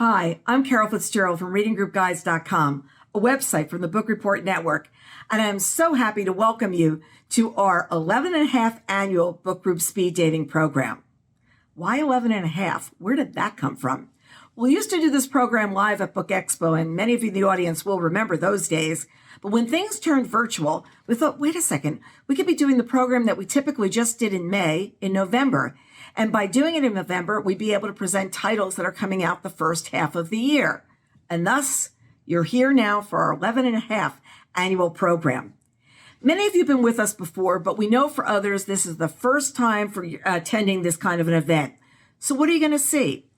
Hi, I'm Carol Fitzgerald from readinggroupguides.com, a website from the Book Report Network, and I am so happy to welcome you to our 11 and a half annual book group speed dating program. Why 11 and a half? Where did that come from? We used to do this program live at Book Expo, and many of you in the audience will remember those days. But when things turned virtual, we thought, wait a second, we could be doing the program that we typically just did in May, in November. And by doing it in November, we'd be able to present titles that are coming out the first half of the year. And thus, you're here now for our 11 and a half annual program. Many of you have been with us before, but we know for others, this is the first time for attending this kind of an event. So what are you going to see?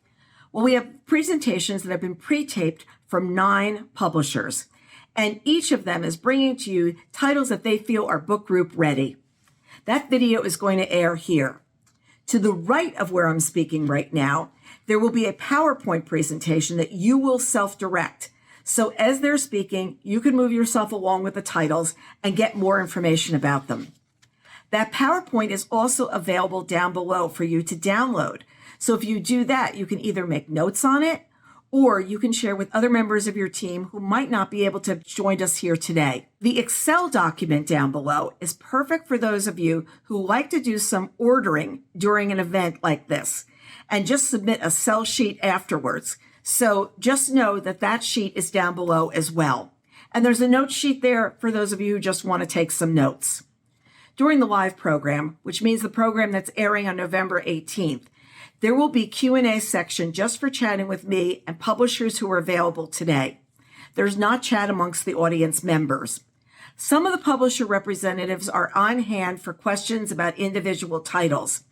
Well, we have presentations that have been pre-taped from 9 publishers, and each of them is bringing to you titles that they feel are book group ready. That video is going to air here. To the right of where I'm speaking right now, there will be a PowerPoint presentation that you will self-direct. So as they're speaking, you can move yourself along with the titles and get more information about them. That PowerPoint is also available down below for you to download. So if you do that, you can either make notes on it, or you can share with other members of your team who might not be able to join us here today. The Excel document down below is perfect for those of you who like to do some ordering during an event like this and just submit a Excel sheet afterwards. So just know that that sheet is down below as well. And there's a note sheet there for those of you who just want to take some notes. During the live program, which means the program that's airing on November 18th, there will be Q&A section just for chatting with me and publishers who are available today. There's not chat amongst the audience members. Some of the publisher representatives are on hand for questions about individual titles.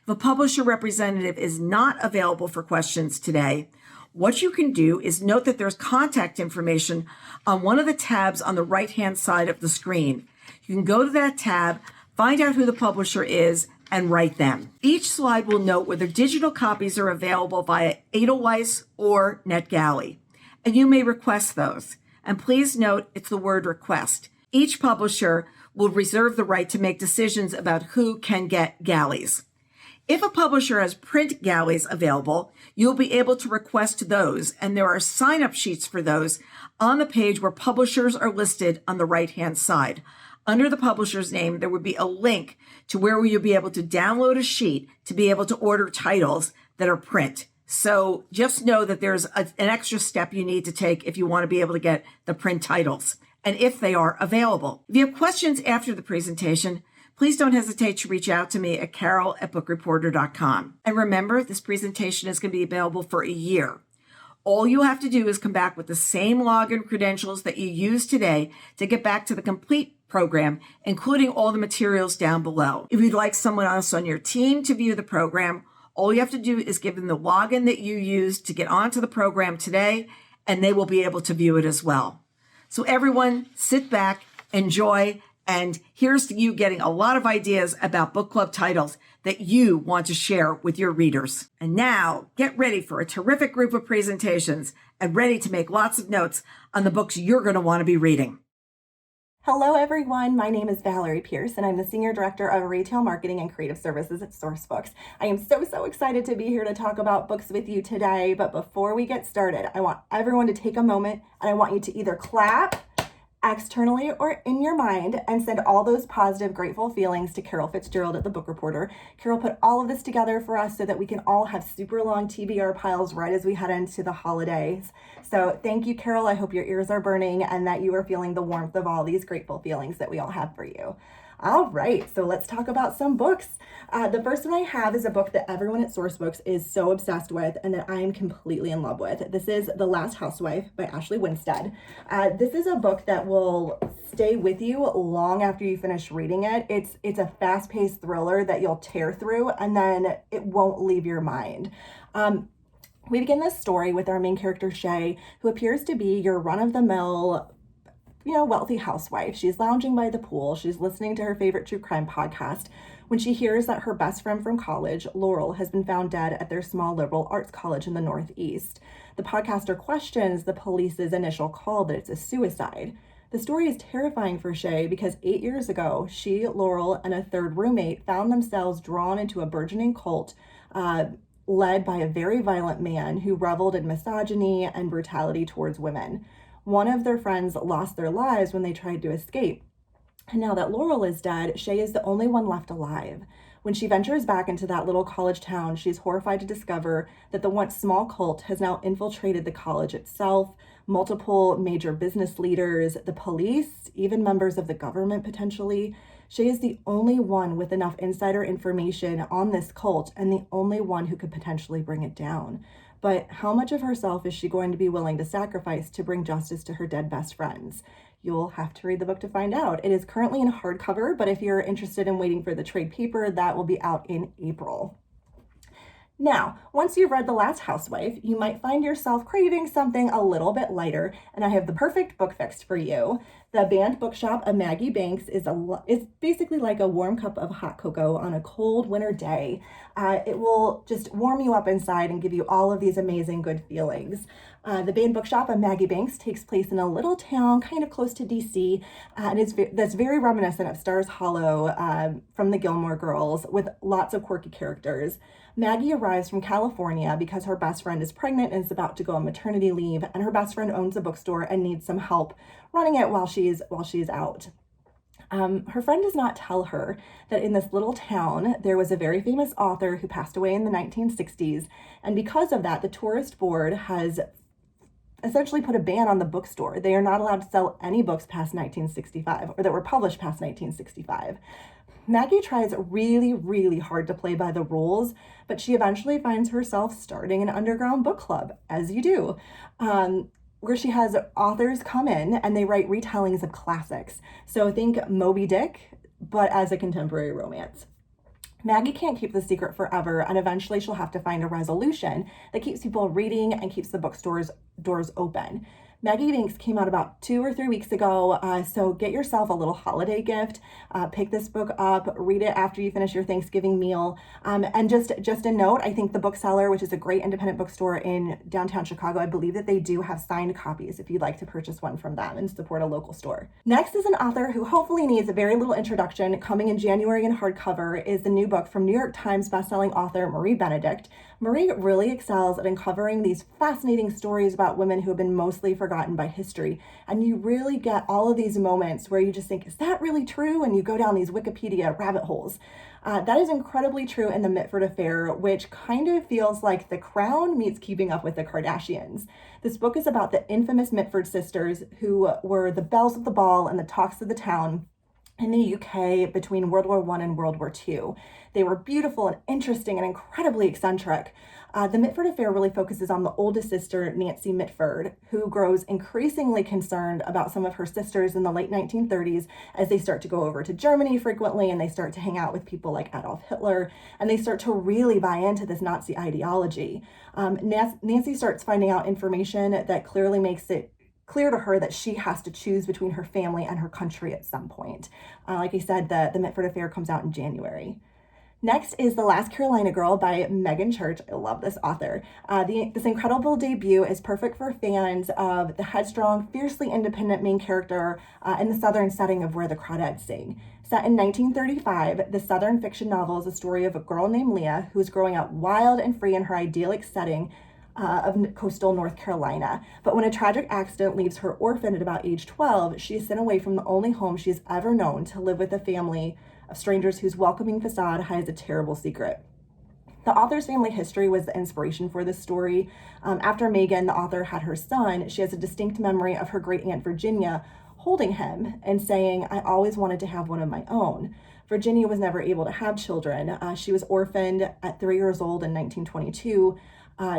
If a publisher representative is not available for questions today, what you can do is note that there's contact information on one of the tabs on the right-hand side of the screen. You can go to that tab, find out who the publisher is, and write them. Each slide will note whether digital copies are available via Edelweiss or NetGalley, and you may request those. And please note, it's the word request. Each publisher will reserve the right to make decisions about who can get galleys. If a publisher has print galleys available, you'll be able to request those, and there are sign-up sheets for those on the page where publishers are listed on the right-hand side. Under the publisher's name, there would be a link to where you'll be able to download a sheet to be able to order titles that are print. So just know that there's an extra step you need to take if you want to be able to get the print titles, and if they are available. If you have questions after the presentation, please don't hesitate to reach out to me at carol@bookreporter.com. And remember, this presentation is going to be available for a year. All you have to do is come back with the same login credentials that you used today to get back to the complete program, including all the materials down below. If you'd like someone else on your team to view the program, all you have to do is give them the login that you used to get onto the program today, and they will be able to view it as well. So everyone, sit back, enjoy, and here's to you getting a lot of ideas about book club titles that you want to share with your readers. And now, get ready for a terrific group of presentations and ready to make lots of notes on the books you're going to want to be reading. Hello everyone, my name is Valerie Pierce and I'm the Senior Director of Retail Marketing and Creative Services at Sourcebooks. I am so excited to be here to talk about books with you today, but before we get started, I want everyone to take a moment and I want you to either clap externally or in your mind and send all those positive, grateful feelings to Carol Fitzgerald at the Book Reporter. Carol put all of this together for us so that we can all have super long TBR piles right as we head into the holidays. So thank you, Carol. I hope your ears are burning and that you are feeling the warmth of all these grateful feelings that we all have for you. All right, so let's talk about some books. The first one I have is a book that everyone at Sourcebooks is so obsessed with and that I am completely in love with. This is The Last Housewife by Ashley Winstead. This is a book that will stay with you long after you finish reading it. It's a fast-paced thriller that you'll tear through and then it won't leave your mind. We begin this story with our main character, Shay, who appears to be your run-of-the-mill wealthy housewife. She's lounging by the pool. She's listening to her favorite true crime podcast when she hears that her best friend from college, Laurel, has been found dead at their small liberal arts college in the Northeast. The podcaster questions the police's initial call that it's a suicide. The story is terrifying for Shay because 8 years ago, she, Laurel, and a third roommate found themselves drawn into a burgeoning cult led by a very violent man who reveled in misogyny and brutality towards women. One of their friends lost their lives when they tried to escape. And now that Laurel is dead, Shay is the only one left alive. When she ventures back into that little college town, she's horrified to discover that the once small cult has now infiltrated the college itself, multiple major business leaders, the police, even members of the government potentially. Shay is the only one with enough insider information on this cult and the only one who could potentially bring it down. But how much of herself is she going to be willing to sacrifice to bring justice to her dead best friends? You'll have to read the book to find out. It is currently in hardcover, but if you're interested in waiting for the trade paper, that will be out in April. Now, once you've read The Last Housewife, you might find yourself craving something a little bit lighter, and I have the perfect book fix for you. The Banned Bookshop of Maggie Banks is basically like a warm cup of hot cocoa on a cold winter day. It will just warm you up inside and give you all of these amazing good feelings. The Banned Bookshop of Maggie Banks takes place in a little town kind of close to DC, and that's very reminiscent of Stars Hollow from the Gilmore Girls, with lots of quirky characters. Maggie arrives from California because her best friend is pregnant and is about to go on maternity leave, and her best friend owns a bookstore and needs some help running it while she's out. Her friend does not tell her that in this little town, there was a very famous author who passed away in the 1960s, and because of that, the tourist board has essentially put a ban on the bookstore. They are not allowed to sell any books past 1965, or that were published past 1965. Maggie tries really, really hard to play by the rules, but she eventually finds herself starting an underground book club, as you do, where she has authors come in and they write retellings of classics. So think Moby Dick, but as a contemporary romance. Maggie can't keep the secret forever, and eventually she'll have to find a resolution that keeps people reading and keeps the bookstore's doors open. Maggie Banks came out about 2 or 3 weeks ago, so get yourself a little holiday gift. Pick this book up, read it after you finish your Thanksgiving meal. And just a note, I think the Bookseller, which is a great independent bookstore in downtown Chicago, I believe that they do have signed copies if you'd like to purchase one from them and support a local store. Next is an author who hopefully needs a very little introduction. Coming in January in hardcover is the new book from New York Times bestselling author Marie Benedict. Marie really excels at uncovering these fascinating stories about women who have been mostly forgotten by history. And you really get all of these moments where you just think, is that really true? And you go down these Wikipedia rabbit holes. That is incredibly true in The Mitford Affair, which kind of feels like The Crown meets Keeping Up with the Kardashians. This book is about the infamous Mitford sisters, who were the belles of the ball and the talks of the town in the UK between World War I and World War II. They were beautiful and interesting and incredibly eccentric. The Mitford Affair really focuses on the oldest sister, Nancy Mitford, who grows increasingly concerned about some of her sisters in the late 1930s as they start to go over to Germany frequently, and they start to hang out with people like Adolf Hitler, and they start to really buy into this Nazi ideology. Nancy starts finding out information that clearly makes it clear to her that she has to choose between her family and her country at some point. Like I said, the Mitford Affair comes out in January. Next is The Last Carolina Girl by Megan Church. I love this author. This incredible debut is perfect for fans of the headstrong, fiercely independent main character in the Southern setting of Where the Crawdads Sing. Set in 1935, the Southern fiction novel is the story of a girl named Leah who is growing up wild and free in her idyllic setting of coastal North Carolina. But when a tragic accident leaves her orphaned at about age 12, she is sent away from the only home she has ever known to live with a family of strangers whose welcoming facade hides a terrible secret. The author's family history was the inspiration for this story. After Megan, the author, had her son, she has a distinct memory of her great aunt Virginia holding him and saying, "I always wanted to have one of my own." Virginia was never able to have children. She was orphaned at 3 years old in 1922.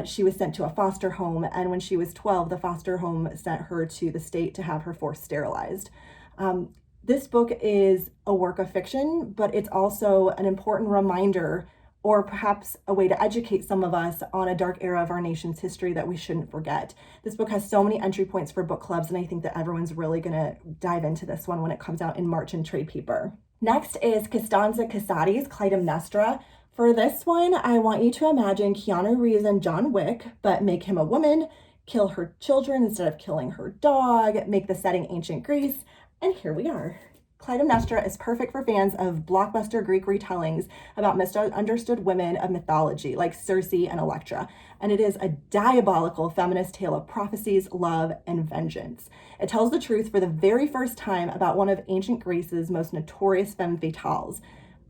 She was sent to a foster home, and when she was 12, the foster home sent her to the state to have her forced sterilized. This book is a work of fiction, but it's also an important reminder, or perhaps a way to educate some of us on a dark era of our nation's history that we shouldn't forget. This book has so many entry points for book clubs, and I think that everyone's really going to dive into this one when it comes out in March in trade paper. Next is Costanza Casati's Clytemnestra. For this one, I want you to imagine Keanu Reeves and John Wick, but make him a woman, kill her children instead of killing her dog, make the setting ancient Greece, and here we are. Clytemnestra is perfect for fans of blockbuster Greek retellings about misunderstood women of mythology like Circe and Electra, and it is a diabolical feminist tale of prophecies, love, and vengeance. It tells the truth for the very first time about one of ancient Greece's most notorious femme fatales,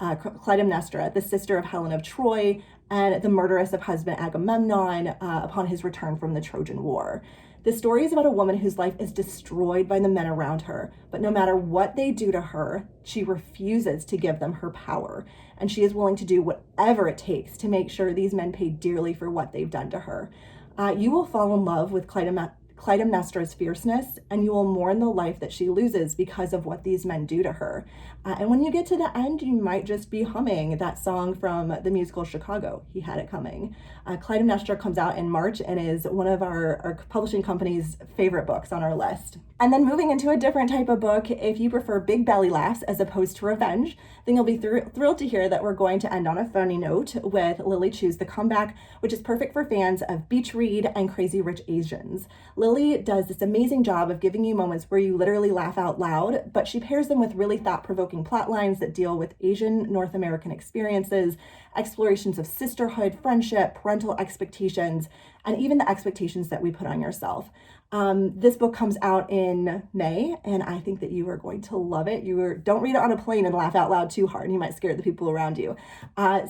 Clytemnestra, the sister of Helen of Troy and the murderess of husband Agamemnon upon his return from the Trojan War. The story is about a woman whose life is destroyed by the men around her, but no matter what they do to her, she refuses to give them her power, and she is willing to do whatever it takes to make sure these men pay dearly for what they've done to her. You will fall in love with Clytemnestra's fierceness, and you will mourn the life that she loses because of what these men do to her. And when you get to the end, you might just be humming that song from the musical Chicago, He Had It Coming. Clytemnestra comes out in March and is one of our publishing company's favorite books on our list. And then moving into a different type of book, if you prefer big belly laughs as opposed to revenge, then you'll be thrilled to hear that we're going to end on a funny note with Lily Chu's The Comeback, which is perfect for fans of Beach Read and Crazy Rich Asians. Lily does this amazing job of giving you moments where you literally laugh out loud, but she pairs them with really thought-provoking plot lines that deal with Asian North American experiences, explorations of sisterhood, friendship, parental expectations, and even the expectations that we put on yourself. This book comes out in May, and I think that you are going to love it. Don't read it on a plane and laugh out loud too hard, and you might scare the people around you.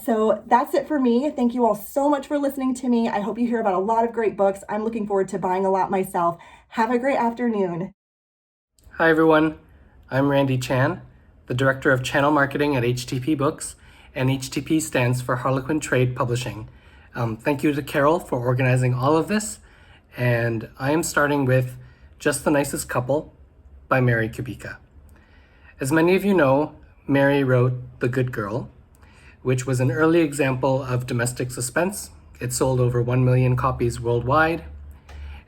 So that's it for me. Thank you all so much for listening to me. I hope you hear about a lot of great books. I'm looking forward to buying a lot myself. Have a great afternoon. Hi everyone, I'm Randy Chan, the Director of Channel Marketing at HTP Books, and HTP stands for Harlequin Trade Publishing. Thank you to Carol for organizing all of this, and I am starting with Just the Nicest Couple by Mary Kubica. As many of you know, Mary wrote The Good Girl, which was an early example of domestic suspense. It sold over 1 million copies worldwide,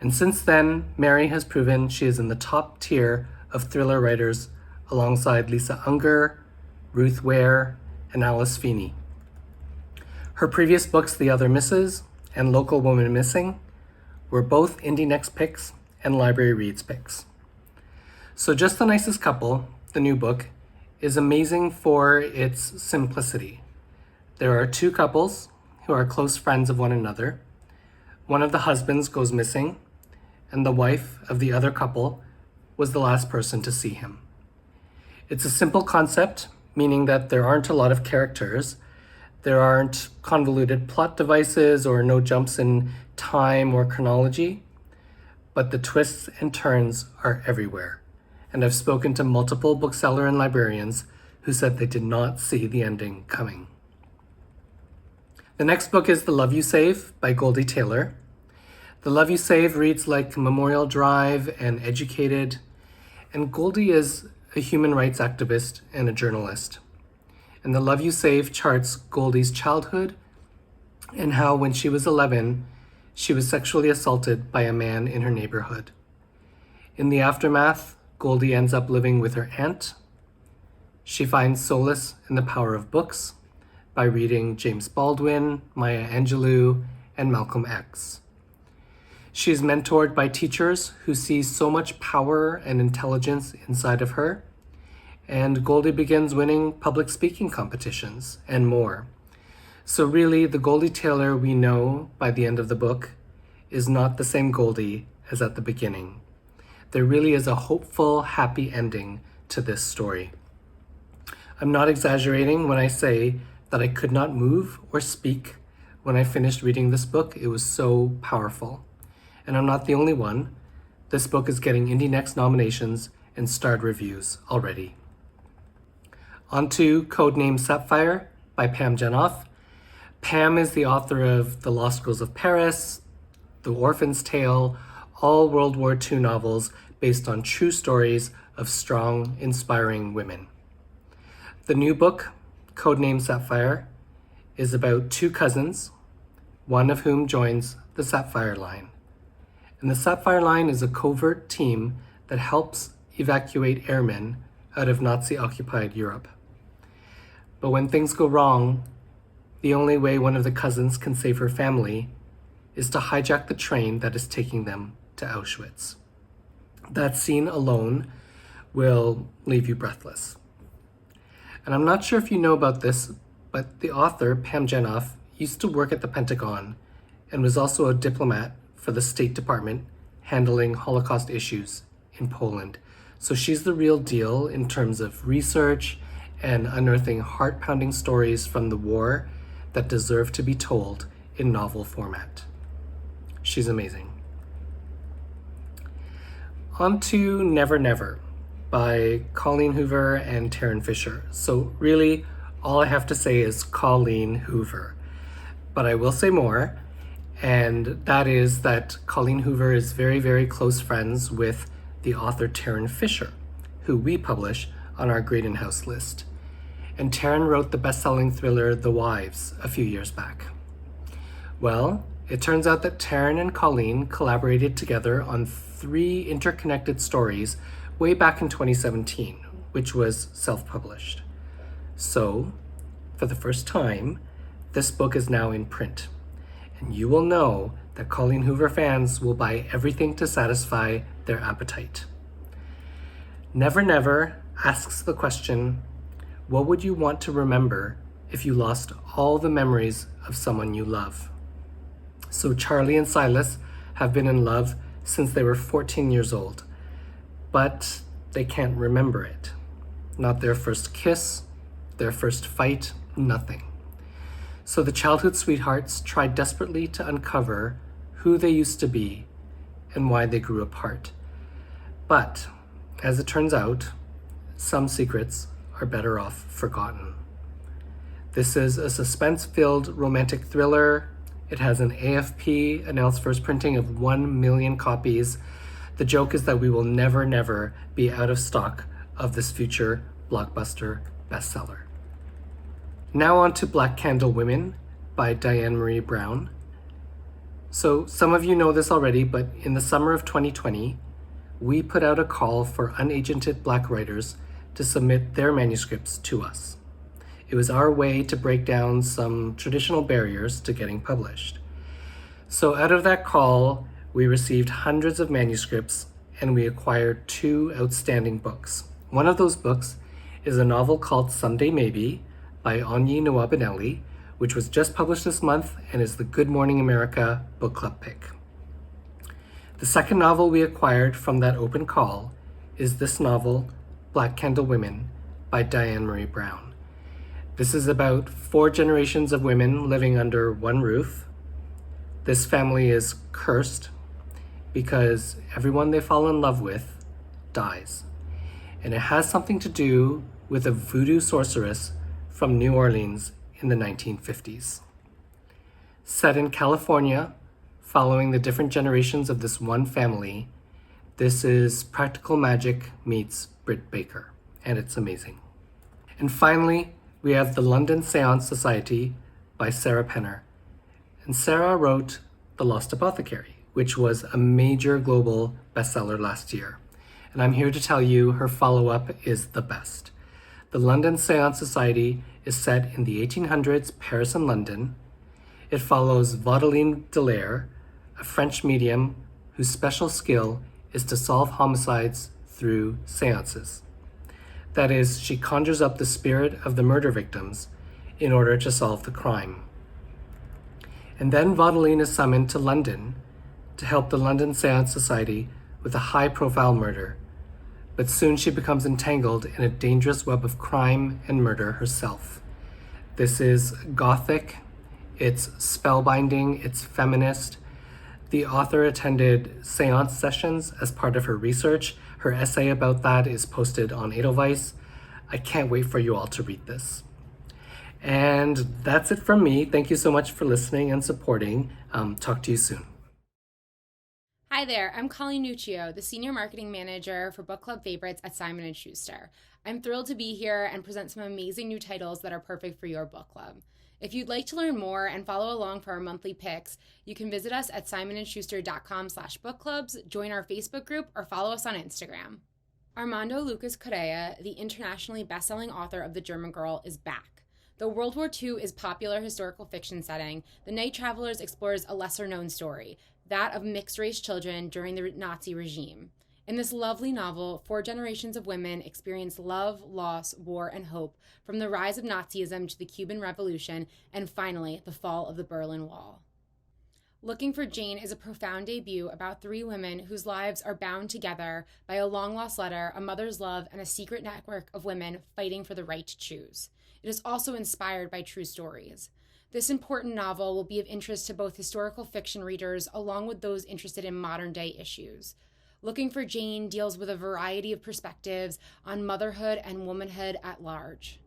and since then, Mary has proven she is in the top tier of thriller writers alongside Lisa Unger, Ruth Ware, and Alice Feeney. Her previous books, The Other Misses and Local Woman Missing, were both Indie Next picks and Library Reads picks. So Just the Nicest Couple, the new book, is amazing for its simplicity. There are two couples who are close friends of one another. One of the husbands goes missing, and the wife of the other couple was the last person to see him. It's a simple concept, meaning that there aren't a lot of characters, there aren't convoluted plot devices or no jumps in time or chronology, but the twists and turns are everywhere. And I've spoken to multiple bookseller and librarians who said they did not see the ending coming. The next book is The Love You Save by Goldie Taylor. The Love You Save reads like Memorial Drive and Educated, and Goldie is a human rights activist and a journalist. And The Love You Save charts Goldie's childhood and how when she was 11, she was sexually assaulted by a man in her neighborhood. In the aftermath, Goldie ends up living with her aunt. She finds solace in the power of books by reading James Baldwin, Maya Angelou, and Malcolm X. She is mentored by teachers who see so much power and intelligence inside of her, and Goldie begins winning public speaking competitions and more. So really, the Goldie Taylor we know by the end of the book is not the same Goldie as at the beginning. There really is a hopeful, happy ending to this story. I'm not exaggerating when I say that I could not move or speak when I finished reading this book. It was so powerful. And I'm not the only one. This book is getting Indie Next nominations and starred reviews already. On to Codename Sapphire by Pam Jenoff. Pam is the author of The Lost Girls of Paris, The Orphan's Tale, all World War II novels based on true stories of strong, inspiring women. The new book, Codename Sapphire, is about two cousins, one of whom joins the Sapphire Line. And the Sapphire Line is a covert team that helps evacuate airmen out of Nazi-occupied Europe. But when things go wrong, the only way one of the cousins can save her family is to hijack the train that is taking them to Auschwitz. That scene alone will leave you breathless. And I'm not sure if you know about this, but the author, Pam Jenoff, used to work at the Pentagon and was also a diplomat for the State Department handling Holocaust issues in Poland. So she's the real deal in terms of research and unearthing heart-pounding stories from the war that deserve to be told in novel format. She's amazing. On to Never Never by Colleen Hoover and Taryn Fisher. So really, all I have to say is Colleen Hoover. But I will say more, and that is that Colleen Hoover is very, very close friends with the author Taryn Fisher, who we publish on our Great In-House list. And Taryn wrote the best-selling thriller The Wives a few years back. Well, it turns out that Taryn and Colleen collaborated together on 3 interconnected stories way back in 2017, which was self-published. So, for the first time, this book is now in print. And you will know that Colleen Hoover fans will buy everything to satisfy their appetite. Never Never asks the question, what would you want to remember if you lost all the memories of someone you love? So Charlie and Silas have been in love since they were 14 years old, but they can't remember it. Not their first kiss, their first fight, nothing. So the childhood sweethearts try desperately to uncover who they used to be and why they grew apart. But, as it turns out, some secrets are better off forgotten. This is a suspense-filled romantic thriller. It has an AFP announced first printing of 1 million copies. The joke is that we will never, never be out of stock of this future blockbuster bestseller. Now on to Black Candle Women by Diane Marie Brown. So some of you know this already, but in the summer of 2020, we put out a call for unagented Black writers to submit their manuscripts to us. It was our way to break down some traditional barriers to getting published. So out of that call, we received hundreds of manuscripts and we acquired 2 outstanding books. One of those books is a novel called Someday Maybe by Onyi Nwabineli, which was just published this month and is the Good Morning America book club pick. The second novel we acquired from that open call is this novel, Black Candle Women by Diane Marie Brown. This is about 4 generations of women living under one roof. This family is cursed because everyone they fall in love with dies. And it has something to do with a voodoo sorceress from New Orleans in the 1950s. Set in California, following the different generations of this one family, this is practical magic meets Britt Baker, and it's amazing. And finally, we have The London Seance Society by Sarah Penner. And Sarah wrote The Lost Apothecary, which was a major global bestseller last year. And I'm here to tell you her follow-up is the best. The London Seance Society is set in the 1800s, Paris and London. It follows Vaudeline Delaire, a French medium whose special skill is to solve homicides through seances. That is, she conjures up the spirit of the murder victims in order to solve the crime. And then Vaudeline is summoned to London to help the London Seance Society with a high-profile murder, but soon she becomes entangled in a dangerous web of crime and murder herself. This is gothic, it's spellbinding, it's feminist. The author attended seance sessions as part of her research. Her essay about that is posted on Edelweiss. I can't wait for you all to read this. And that's it from me. Thank you so much for listening and supporting. Talk to you soon. Hi there, I'm Colleen Nuccio, the Senior Marketing Manager for Book Club Favorites at Simon & Schuster. I'm thrilled to be here and present some amazing new titles that are perfect for your book club. If you'd like to learn more and follow along for our monthly picks, you can visit us at simonandschuster.com/bookclubs, join our Facebook group, or follow us on Instagram. Armando Lucas Correa, the internationally best-selling author of The German Girl, is back. Though World War II is popular historical fiction setting, The Night Travelers explores a lesser-known story, that of mixed-race children during the Nazi regime. In this lovely novel, 4 generations of women experience love, loss, war, and hope, from the rise of Nazism to the Cuban Revolution, and finally, the fall of the Berlin Wall. Looking for Jane is a profound debut about 3 women whose lives are bound together by a long-lost letter, a mother's love, and a secret network of women fighting for the right to choose. It is also inspired by true stories. This important novel will be of interest to both historical fiction readers along with those interested in modern-day issues. Looking for Jane deals with a variety of perspectives on motherhood and womanhood at large.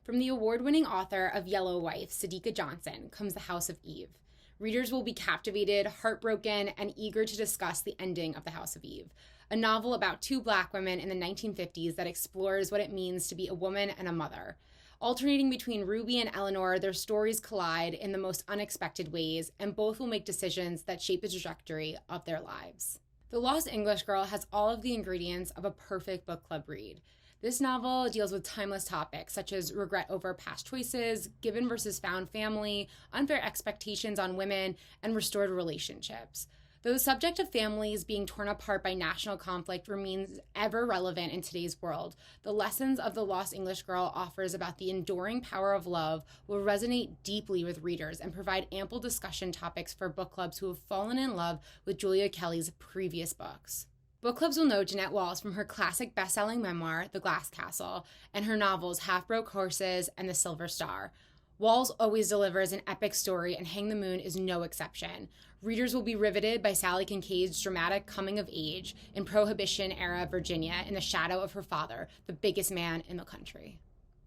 From the award-winning author of Yellow Wife, Sadiqa Johnson, comes The House of Eve. Readers will be captivated, heartbroken, and eager to discuss the ending of The House of Eve, a novel about 2 Black women in the 1950s that explores what it means to be a woman and a mother. Alternating between Ruby and Eleanor, their stories collide in the most unexpected ways, and both will make decisions that shape the trajectory of their lives. The Lost English Girl has all of the ingredients of a perfect book club read. This novel deals with timeless topics such as regret over past choices, given versus found family, unfair expectations on women, and restored relationships. Though the subject of families being torn apart by national conflict remains ever relevant in today's world, the lessons of The Lost English Girl offers about the enduring power of love will resonate deeply with readers and provide ample discussion topics for book clubs who have fallen in love with Julia Kelly's previous books. Book clubs will know Jeanette Walls from her classic best-selling memoir, The Glass Castle, and her novels Half-Broke Horses and The Silver Star. Walls always delivers an epic story, and Hang the Moon is no exception. Readers will be riveted by Sally Kincaid's dramatic coming of age in Prohibition-era Virginia in the shadow of her father, the biggest man in the country.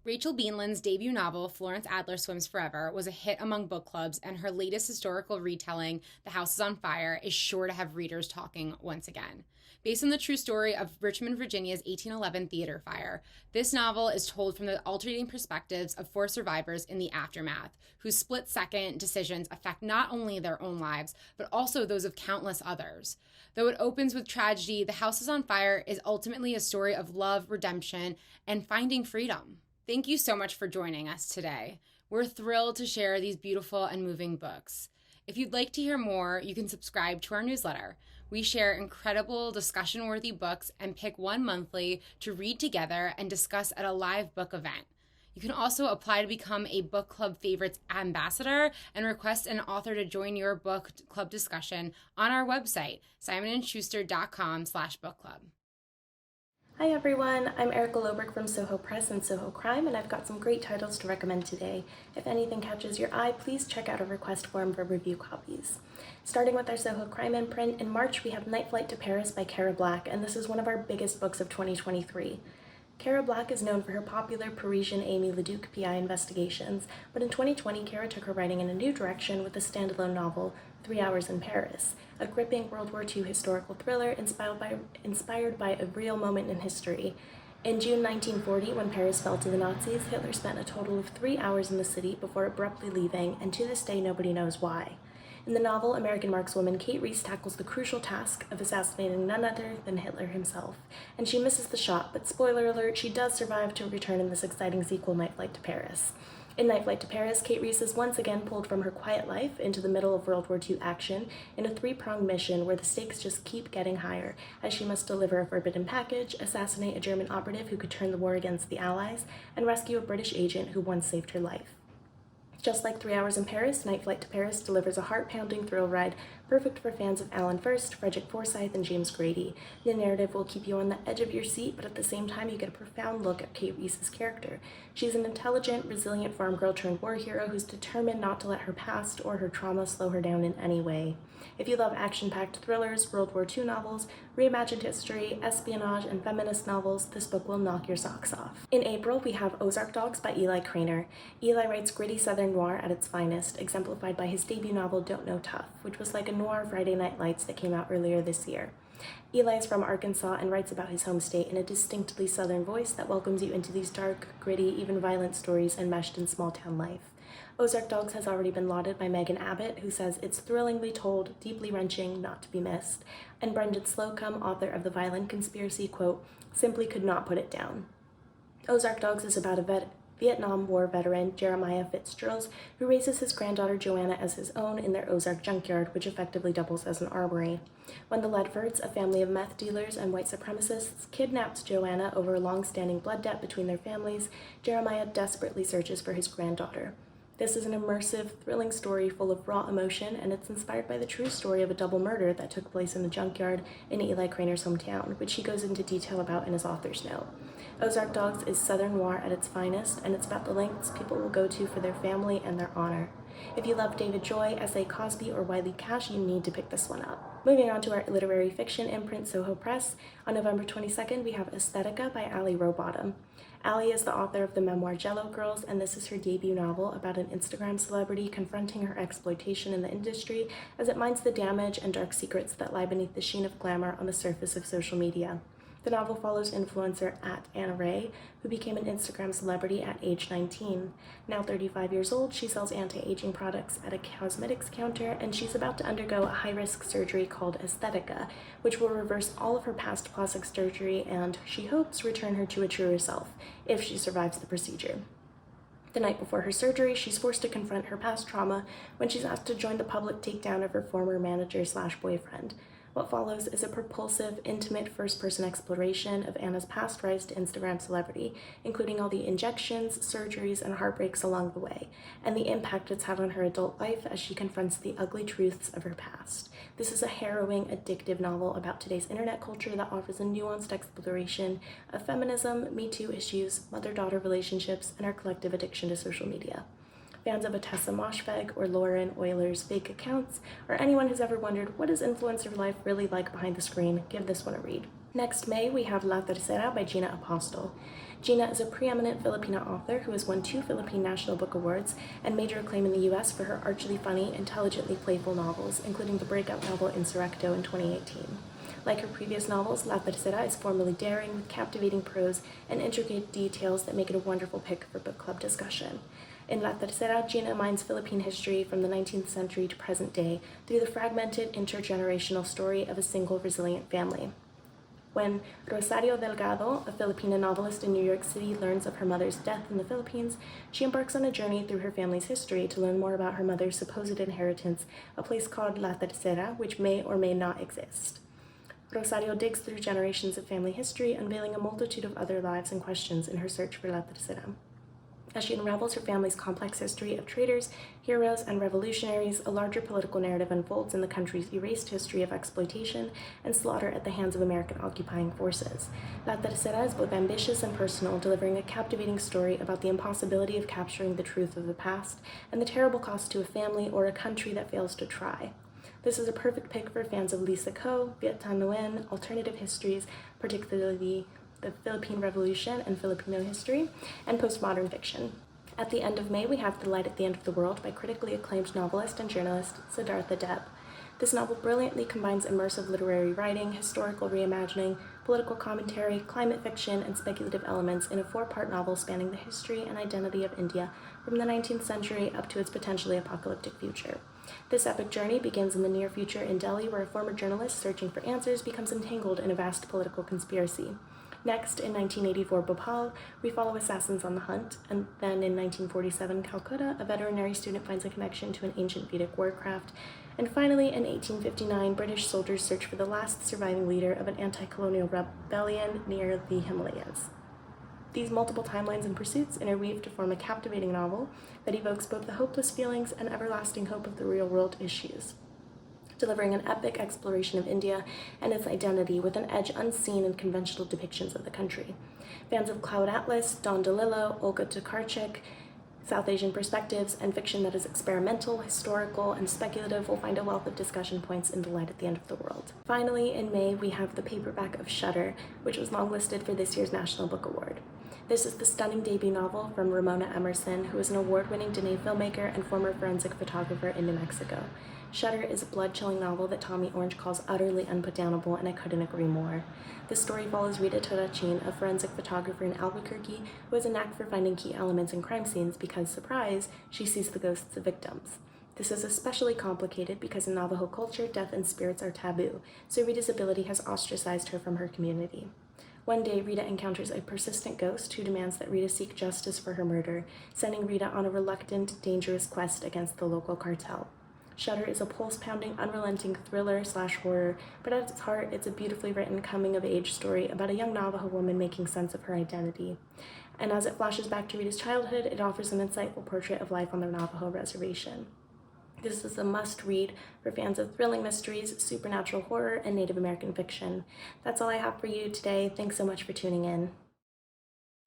Rachel Beanland's debut novel, Florence Adler Swims Forever, was a hit among book clubs, and her latest historical retelling, The House is on Fire, is sure to have readers talking once again. Based on the true story of Richmond, Virginia's 1811 theater fire, this novel is told from the alternating perspectives of 4 survivors in the aftermath, whose split-second decisions affect not only their own lives, but also those of countless others. Though it opens with tragedy, The House is on Fire is ultimately a story of love, redemption, and finding freedom. Thank you so much for joining us today. We're thrilled to share these beautiful and moving books. If you'd like to hear more, you can subscribe to our newsletter. We share incredible discussion-worthy books and pick one monthly to read together and discuss at a live book event. You can also apply to become a Book Club Favorites ambassador and request an author to join your book club discussion on our website, simonandschuster.com/bookclub. Hi everyone, I'm Erica Loberg from Soho Press and Soho Crime, and I've got some great titles to recommend today. If anything catches your eye, please check out our request form for review copies. Starting with our Soho Crime imprint, in March we have Night Flight to Paris by Cara Black, and this is one of our biggest books of 2023. Cara Black is known for her popular Parisian Amy Leduc PI investigations, but in 2020 Cara took her writing in a new direction with a standalone novel, 3 Hours in Paris, a gripping World War II historical thriller inspired by a real moment in history. In June 1940, when Paris fell to the Nazis, Hitler spent a total of 3 hours in the city before abruptly leaving, and to this day nobody knows why. In the novel, American markswoman Kate Reese tackles the crucial task of assassinating none other than Hitler himself, and she misses the shot, but spoiler alert, she does survive to return in this exciting sequel, Night Flight to Paris. In Night Flight to Paris, Kate Reese is once again pulled from her quiet life into the middle of World War II action in a 3-pronged mission where the stakes just keep getting higher, as she must deliver a forbidden package, assassinate a German operative who could turn the war against the Allies, and rescue a British agent who once saved her life. Just like 3 Hours in Paris, Night Flight to Paris delivers a heart-pounding thrill ride perfect for fans of Alan First, Frederick Forsyth, and James Grady. The narrative will keep you on the edge of your seat, but at the same time you get a profound look at Kate Reese's character. She's an intelligent, resilient farm girl turned war hero who's determined not to let her past or her trauma slow her down in any way. If you love action-packed thrillers, World War II novels, reimagined history, espionage, and feminist novels, this book will knock your socks off. In April, we have Ozark Dogs by Eli Craner. Eli writes gritty Southern noir at its finest, exemplified by his debut novel Don't Know Tough, which was like a noir Friday Night Lights that came out earlier this year. Eli is from Arkansas and writes about his home state in a distinctly Southern voice that welcomes you into these dark, gritty, even violent stories enmeshed in small-town life. Ozark Dogs has already been lauded by Megan Abbott, who says it's thrillingly told, deeply wrenching, not to be missed. And Brendan Slocum, author of The Violent Conspiracy, quote, simply could not put it down. Ozark Dogs is about a Vietnam War veteran Jeremiah Fitzgerald, who raises his granddaughter Joanna as his own in their Ozark junkyard, which effectively doubles as an armory. When the Ledfords, a family of meth dealers and white supremacists, kidnaps Joanna over a long-standing blood debt between their families, Jeremiah desperately searches for his granddaughter. This is an immersive, thrilling story full of raw emotion, and it's inspired by the true story of a double murder that took place in the junkyard in Eli Craner's hometown, which he goes into detail about in his author's note. Ozark Dogs is Southern noir at its finest, and it's about the lengths people will go to for their family and their honor. If you love David Joy, S.A. Cosby, or Wiley Cash, you need to pick this one up. Moving on to our literary fiction imprint, Soho Press, on November 22nd, we have Aesthetica by Allie Rowbottom. Allie is the author of the memoir Jello Girls, and this is her debut novel about an Instagram celebrity confronting her exploitation in the industry as it mines the damage and dark secrets that lie beneath the sheen of glamour on the surface of social media. The novel follows influencer Anna Ray, who became an Instagram celebrity at age 19. Now 35 years old, she sells anti-aging products at a cosmetics counter, and she's about to undergo a high-risk surgery called Aesthetica, which will reverse all of her past plastic surgery and, she hopes, return her to a truer self, if she survives the procedure. The night before her surgery, she's forced to confront her past trauma when she's asked to join the public takedown of her former manager/boyfriend. What follows is a propulsive, intimate first-person exploration of Anna's past rise to Instagram celebrity, including all the injections, surgeries, and heartbreaks along the way, and the impact it's had on her adult life as she confronts the ugly truths of her past. This is a harrowing, addictive novel about today's internet culture that offers a nuanced exploration of feminism, Me Too issues, mother-daughter relationships, and our collective addiction to social media. Fans of Atessa Moshfegh or Lauren Euler's fake accounts, or anyone who's ever wondered what is influencer life really like behind the screen, give this one a read. Next May, we have La Tercera by Gina Apostol. Gina is a preeminent Filipina author who has won 2 Philippine National Book Awards and major acclaim in the US for her archly funny, intelligently playful novels, including the breakout novel Insurrecto in 2018. Like her previous novels, La Tercera is formally daring with captivating prose and intricate details that make it a wonderful pick for book club discussion. In La Tercera, Gina mines Philippine history from the 19th century to present day through the fragmented intergenerational story of a single resilient family. When Rosario Delgado, a Filipina novelist in New York City, learns of her mother's death in the Philippines, she embarks on a journey through her family's history to learn more about her mother's supposed inheritance, a place called La Tercera, which may or may not exist. Rosario digs through generations of family history, unveiling a multitude of other lives and questions in her search for La Tercera. As she unravels her family's complex history of traitors, heroes, and revolutionaries, a larger political narrative unfolds in the country's erased history of exploitation and slaughter at the hands of American occupying forces. La Tercera is both ambitious and personal, delivering a captivating story about the impossibility of capturing the truth of the past and the terrible cost to a family or a country that fails to try. This is a perfect pick for fans of Lisa Ko, Viet Thanh Nguyen, alternative histories, particularly the Philippine Revolution and Filipino history, and postmodern fiction. At the end of May, we have The Light at the End of the World by critically acclaimed novelist and journalist Siddhartha Deb. This novel brilliantly combines immersive literary writing, historical reimagining, political commentary, climate fiction, and speculative elements in a 4-part novel spanning the history and identity of India from the 19th century up to its potentially apocalyptic future. This epic journey begins in the near future in Delhi, where a former journalist searching for answers becomes entangled in a vast political conspiracy. Next, in 1984 Bhopal, we follow assassins on the hunt, and then in 1947 Calcutta, a veterinary student finds a connection to an ancient Vedic warcraft, and finally in 1859, British soldiers search for the last surviving leader of an anti-colonial rebellion near the Himalayas. These multiple timelines and pursuits interweave to form a captivating novel that evokes both the hopeless feelings and everlasting hope of the real-world issues, delivering an epic exploration of India and its identity with an edge unseen in conventional depictions of the country. Fans of Cloud Atlas, Don DeLillo, Olga Tokarczuk, South Asian perspectives, and fiction that is experimental, historical, and speculative will find a wealth of discussion points in The Light at the End of the World. Finally, in May, we have the paperback of Shutter, which was longlisted for this year's National Book Award. This is the stunning debut novel from Ramona Emerson, who is an award-winning Diné filmmaker and former forensic photographer in New Mexico. Shutter is a blood-chilling novel that Tommy Orange calls utterly unputdownable, and I couldn't agree more. This story follows Rita Torachin, a forensic photographer in Albuquerque who has a knack for finding key elements in crime scenes because, surprise, she sees the ghosts of victims. This is especially complicated because in Navajo culture, death and spirits are taboo, so Rita's ability has ostracized her from her community. One day, Rita encounters a persistent ghost who demands that Rita seek justice for her murder, sending Rita on a reluctant, dangerous quest against the local cartel. Shutter is a pulse-pounding, unrelenting thriller/horror, but at its heart, it's a beautifully written coming-of-age story about a young Navajo woman making sense of her identity. And as it flashes back to Rita's childhood, it offers an insightful portrait of life on the Navajo reservation. This is a must-read for fans of thrilling mysteries, supernatural horror, and Native American fiction. That's all I have for you today. Thanks so much for tuning in.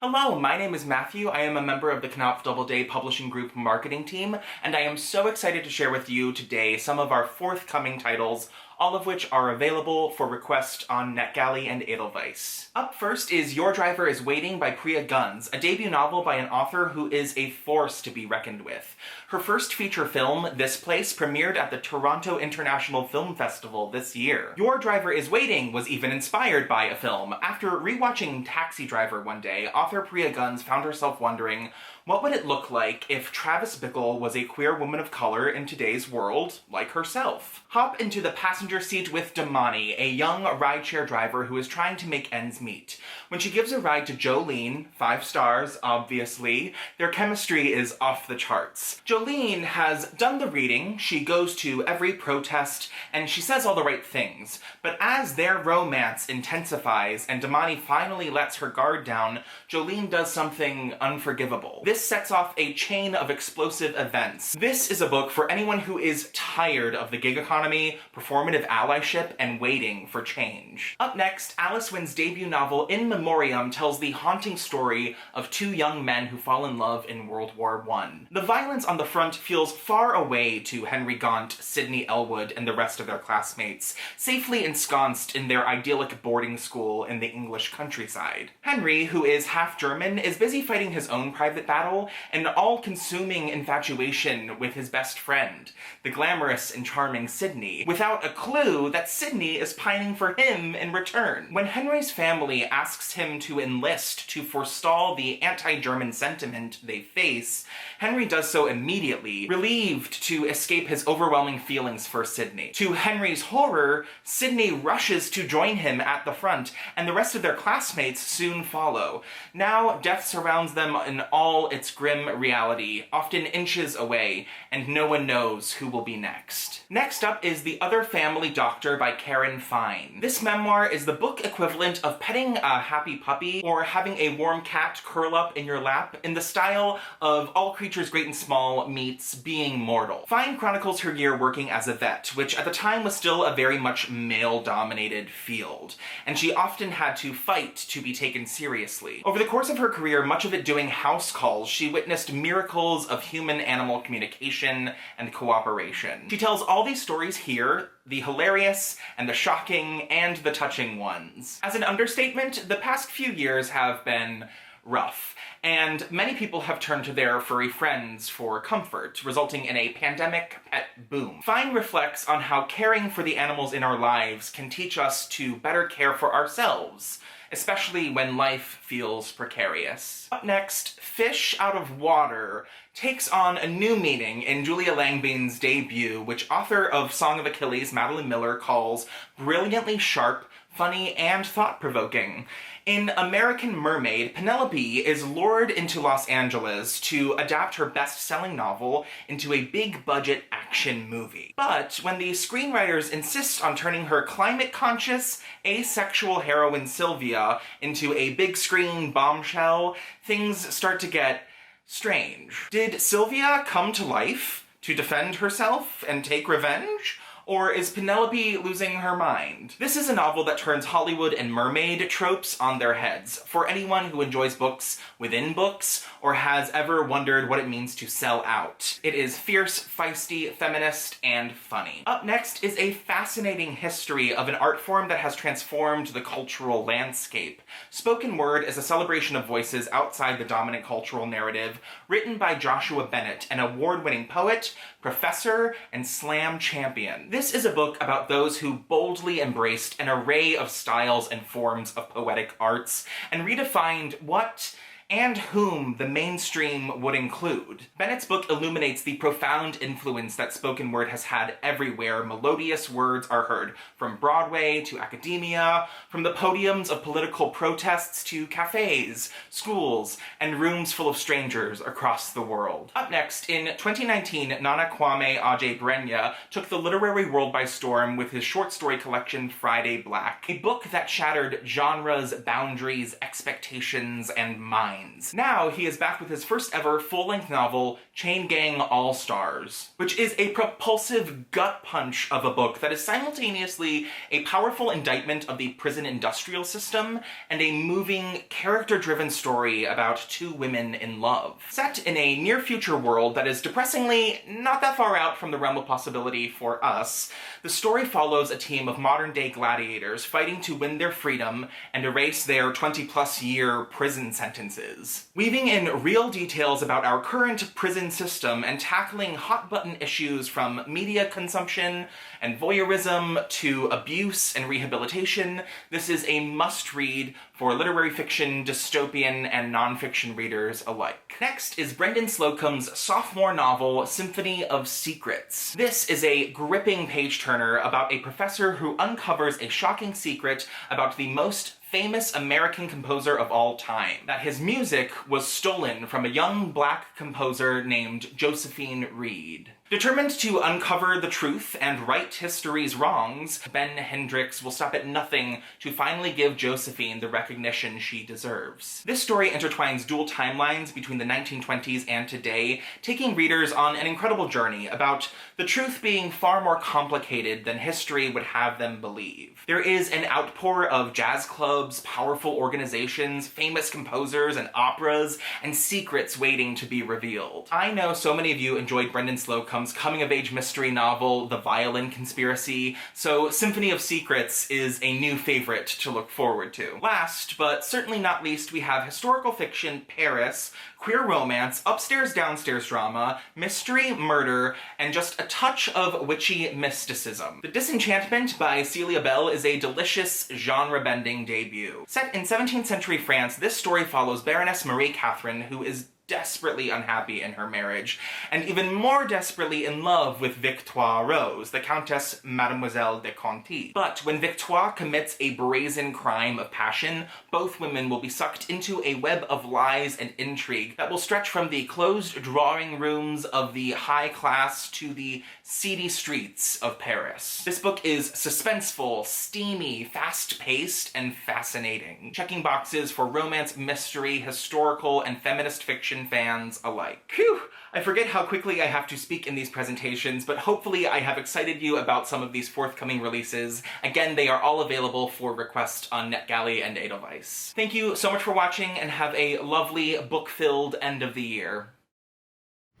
Hello, my name is Matthew. I am a member of the Knopf Doubleday Publishing Group marketing team, and I am so excited to share with you today some of our forthcoming titles, all of which are available for request on NetGalley and Edelweiss. Up first is Your Driver is Waiting by Priya Guns, a debut novel by an author who is a force to be reckoned with. Her first feature film, This Place, premiered at the Toronto International Film Festival this year. Your Driver is Waiting was even inspired by a film. After rewatching Taxi Driver one day, author Priya Guns found herself wondering, what would it look like if Travis Bickle was a queer woman of color in today's world, like herself? Hop into the passenger seat with Damani, a young rideshare driver who is trying to make ends meet. When she gives a ride to Jolene, 5 stars, obviously, their chemistry is off the charts. Jolene has done the reading, she goes to every protest, and she says all the right things. But as their romance intensifies and Damani finally lets her guard down, Jolene does something unforgivable. This sets off a chain of explosive events. This is a book for anyone who is tired of the gig economy, performative allyship, and waiting for change. Up next, Alice Wynn's debut novel In Memoriam tells the haunting story of 2 young men who fall in love in World War I. The violence on the front feels far away to Henry Gaunt, Sidney Elwood, and the rest of their classmates, safely ensconced in their idyllic boarding school in the English countryside. Henry, who is half German, is busy fighting his own private battle, an all-consuming infatuation with his best friend, the glamorous and charming Sidney, without a clue that Sidney is pining for him in return. When Henry's family asks him to enlist to forestall the anti-German sentiment they face, Henry does so immediately, relieved to escape his overwhelming feelings for Sidney. To Henry's horror, Sidney rushes to join him at the front, and the rest of their classmates soon follow. Now, death surrounds them in all its grim reality, often inches away, and no one knows who will be next. Next up is The Other Family Doctor by Karen Fine. This memoir is the book equivalent of petting a happy puppy or having a warm cat curl up in your lap in the style of All Creatures Great and Small meets Being Mortal. Fine chronicles her year working as a vet, which at the time was still a very much male-dominated field, and she often had to fight to be taken seriously. Over the course of her career, much of it doing house calls, she witnessed miracles of human-animal communication and cooperation. She tells all these stories here, the hilarious and the shocking and the touching ones. As an understatement, the past few years have been rough, and many people have turned to their furry friends for comfort, resulting in a pandemic pet boom. Fine reflects on how caring for the animals in our lives can teach us to better care for ourselves, especially when life feels precarious. Up next, Fish Out of Water takes on a new meaning in Julia Langbane's debut, which author of Song of Achilles, Madeline Miller, calls brilliantly sharp, funny, and thought-provoking. In American Mermaid, Penelope is lured into Los Angeles to adapt her best-selling novel into a big-budget action movie. But when the screenwriters insist on turning her climate-conscious, asexual heroine Sylvia into a big-screen bombshell, things start to get strange. Did Sylvia come to life to defend herself and take revenge? Or is Penelope losing her mind? This is a novel that turns Hollywood and mermaid tropes on their heads for anyone who enjoys books within books or has ever wondered what it means to sell out. It is fierce, feisty, feminist, and funny. Up next is a fascinating history of an art form that has transformed the cultural landscape. Spoken word is a celebration of voices outside the dominant cultural narrative, written by Joshua Bennett, an award-winning poet, professor, and slam champion. This is a book about those who boldly embraced an array of styles and forms of poetic arts and redefined what and whom the mainstream would include. Bennett's book illuminates the profound influence that spoken word has had everywhere melodious words are heard, from Broadway to academia, from the podiums of political protests to cafes, schools, and rooms full of strangers across the world. Up next, in 2019, Nana Kwame Adjei-Brenyah took the literary world by storm with his short story collection Friday Black, a book that shattered genres, boundaries, expectations, and minds. Now he is back with his first ever full-length novel, Chain Gang All-Stars, which is a propulsive gut punch of a book that is simultaneously a powerful indictment of the prison industrial system and a moving, character-driven story about two women in love. Set in a near-future world that is depressingly not that far out from the realm of possibility for us, the story follows a team of modern-day gladiators fighting to win their freedom and erase their 20-plus year prison sentences. Weaving in real details about our current prison system and tackling hot-button issues from media consumption and voyeurism to abuse and rehabilitation, this is a must-read for literary fiction, dystopian, and nonfiction readers alike. Next is Brendan Slocum's sophomore novel, Symphony of Secrets. This is a gripping page-turner about a professor who uncovers a shocking secret about the most famous American composer of all time, that his music was stolen from a young black composer named Josephine Reed. Determined to uncover the truth and right history's wrongs, Ben Hendricks will stop at nothing to finally give Josephine the recognition she deserves. This story intertwines dual timelines between the 1920s and today, taking readers on an incredible journey about the truth being far more complicated than history would have them believe. There is an outpour of jazz clubs, powerful organizations, famous composers and operas, and secrets waiting to be revealed. I know so many of you enjoyed Brendan Slocum's coming-of-age mystery novel, The Violin Conspiracy, so Symphony of Secrets is a new favorite to look forward to. Last, but certainly not least, we have historical fiction Paris, queer romance, upstairs-downstairs drama, mystery, murder, and just a touch of witchy mysticism. The Disenchantment by Celia Bell is a delicious, genre-bending debut. Set in 17th century France, this story follows Baroness Marie Catherine, who is desperately unhappy in her marriage, and even more desperately in love with Victoire Rose, the Countess Mademoiselle de Conti. But when Victoire commits a brazen crime of passion, both women will be sucked into a web of lies and intrigue that will stretch from the closed drawing rooms of the high class to the seedy streets of Paris. This book is suspenseful, steamy, fast-paced, and fascinating, checking boxes for romance, mystery, historical, and feminist fiction fans alike. Phew! I forget how quickly I have to speak in these presentations, but hopefully I have excited you about some of these forthcoming releases. Again, they are all available for request on NetGalley and Edelweiss. Thank you so much for watching, and have a lovely, book-filled end of the year.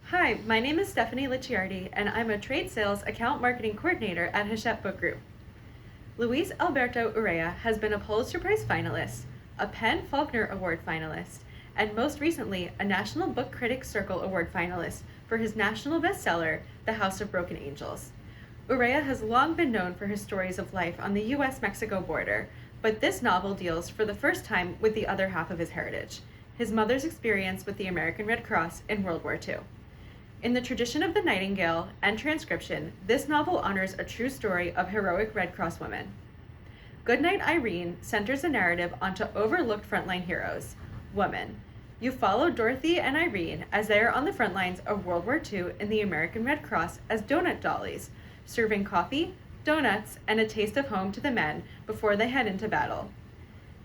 Hi, my name is Stephanie Licciardi, and I'm a Trade Sales Account Marketing Coordinator at Hachette Book Group. Luis Alberto Urrea has been a Pulitzer Prize finalist, a PEN Faulkner Award finalist, and most recently, a National Book Critics Circle Award finalist for his national bestseller, The House of Broken Angels. Urrea has long been known for his stories of life on the US-Mexico border, but this novel deals for the first time with the other half of his heritage, his mother's experience with the American Red Cross in World War II. In the tradition of the Nightingale and transcription, this novel honors a true story of heroic Red Cross women. Goodnight Irene centers a narrative onto overlooked frontline heroes, women. You follow Dorothy and Irene as they are on the front lines of World War II in the American Red Cross as donut dollies, serving coffee, donuts, and a taste of home to the men before they head into battle.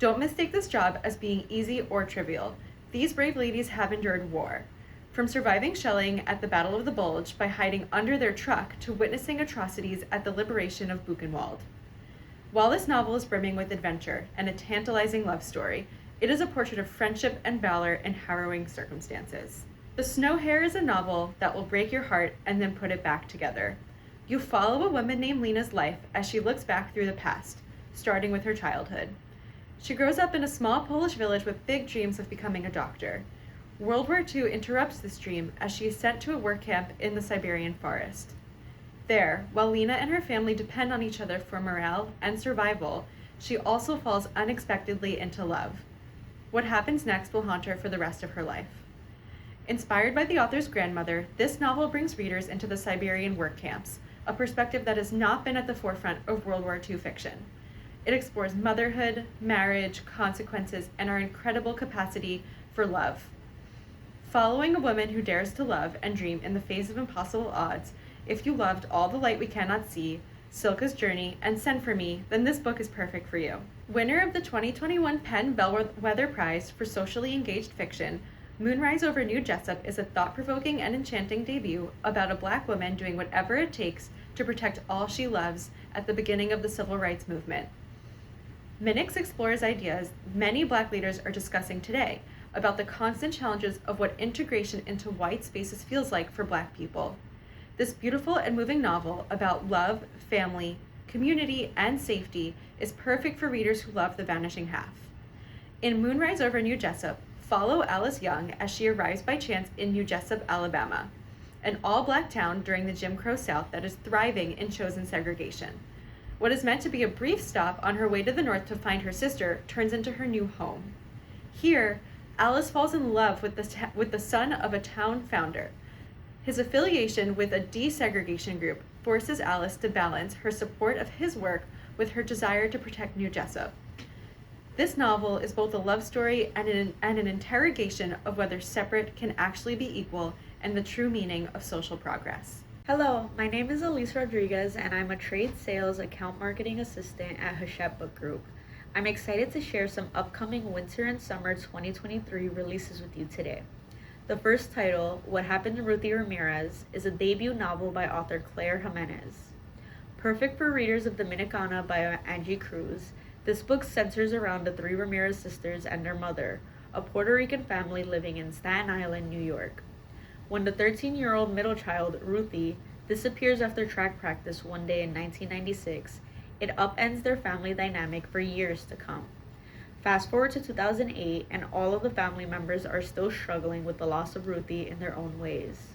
Don't mistake this job as being easy or trivial. These brave ladies have endured war. From surviving shelling at the Battle of the Bulge by hiding under their truck to witnessing atrocities at the liberation of Buchenwald. While this novel is brimming with adventure and a tantalizing love story, it is a portrait of friendship and valor in harrowing circumstances. The Snow Hare is a novel that will break your heart and then put it back together. You follow a woman named Lena's life as she looks back through the past, starting with her childhood. She grows up in a small Polish village with big dreams of becoming a doctor. World War II interrupts this dream as she is sent to a work camp in the Siberian forest. There, while Lena and her family depend on each other for morale and survival, she also falls unexpectedly into love. What happens next will haunt her for the rest of her life. Inspired by the author's grandmother, this novel brings readers into the Siberian work camps, a perspective that has not been at the forefront of World War II fiction. It explores motherhood, marriage, consequences, and our incredible capacity for love. Following a woman who dares to love and dream in the face of impossible odds, if you loved All the Light We Cannot See, Silka's Journey, and Send for Me, then this book is perfect for you. Winner of the 2021 PEN Bellwether Prize for Socially Engaged Fiction, Moonrise Over New Jessup is a thought-provoking and enchanting debut about a Black woman doing whatever it takes to protect all she loves at the beginning of the Civil Rights Movement. Minix explores ideas many Black leaders are discussing today about the constant challenges of what integration into white spaces feels like for Black people. This beautiful and moving novel about love, family, community, and safety is perfect for readers who love The Vanishing Half. In Moonrise Over New Jessup, follow Alice Young as she arrives by chance in New Jessup, Alabama, an all-Black town during the Jim Crow South that is thriving in chosen segregation. What is meant to be a brief stop on her way to the north to find her sister turns into her new home. Here, Alice falls in love with the son of a town founder. His affiliation with a desegregation group forces Alice to balance her support of his work with her desire to protect New Jessup. This novel is both a love story and an interrogation of whether separate can actually be equal and the true meaning of social progress. Hello, my name is Elise Rodriguez and I'm a trade sales account marketing assistant at Hachette Book Group. I'm excited to share some upcoming winter and summer 2023 releases with you today. The first title, What Happened to Ruthie Ramirez, is a debut novel by author Claire Jimenez. Perfect for readers of Dominicana by Angie Cruz, this book centers around the three Ramirez sisters and their mother, a Puerto Rican family living in Staten Island, New York. When the 13-year-old middle child, Ruthie, disappears after track practice one day in 1996, it upends their family dynamic for years to come. Fast forward to 2008, and all of the family members are still struggling with the loss of Ruthie in their own ways.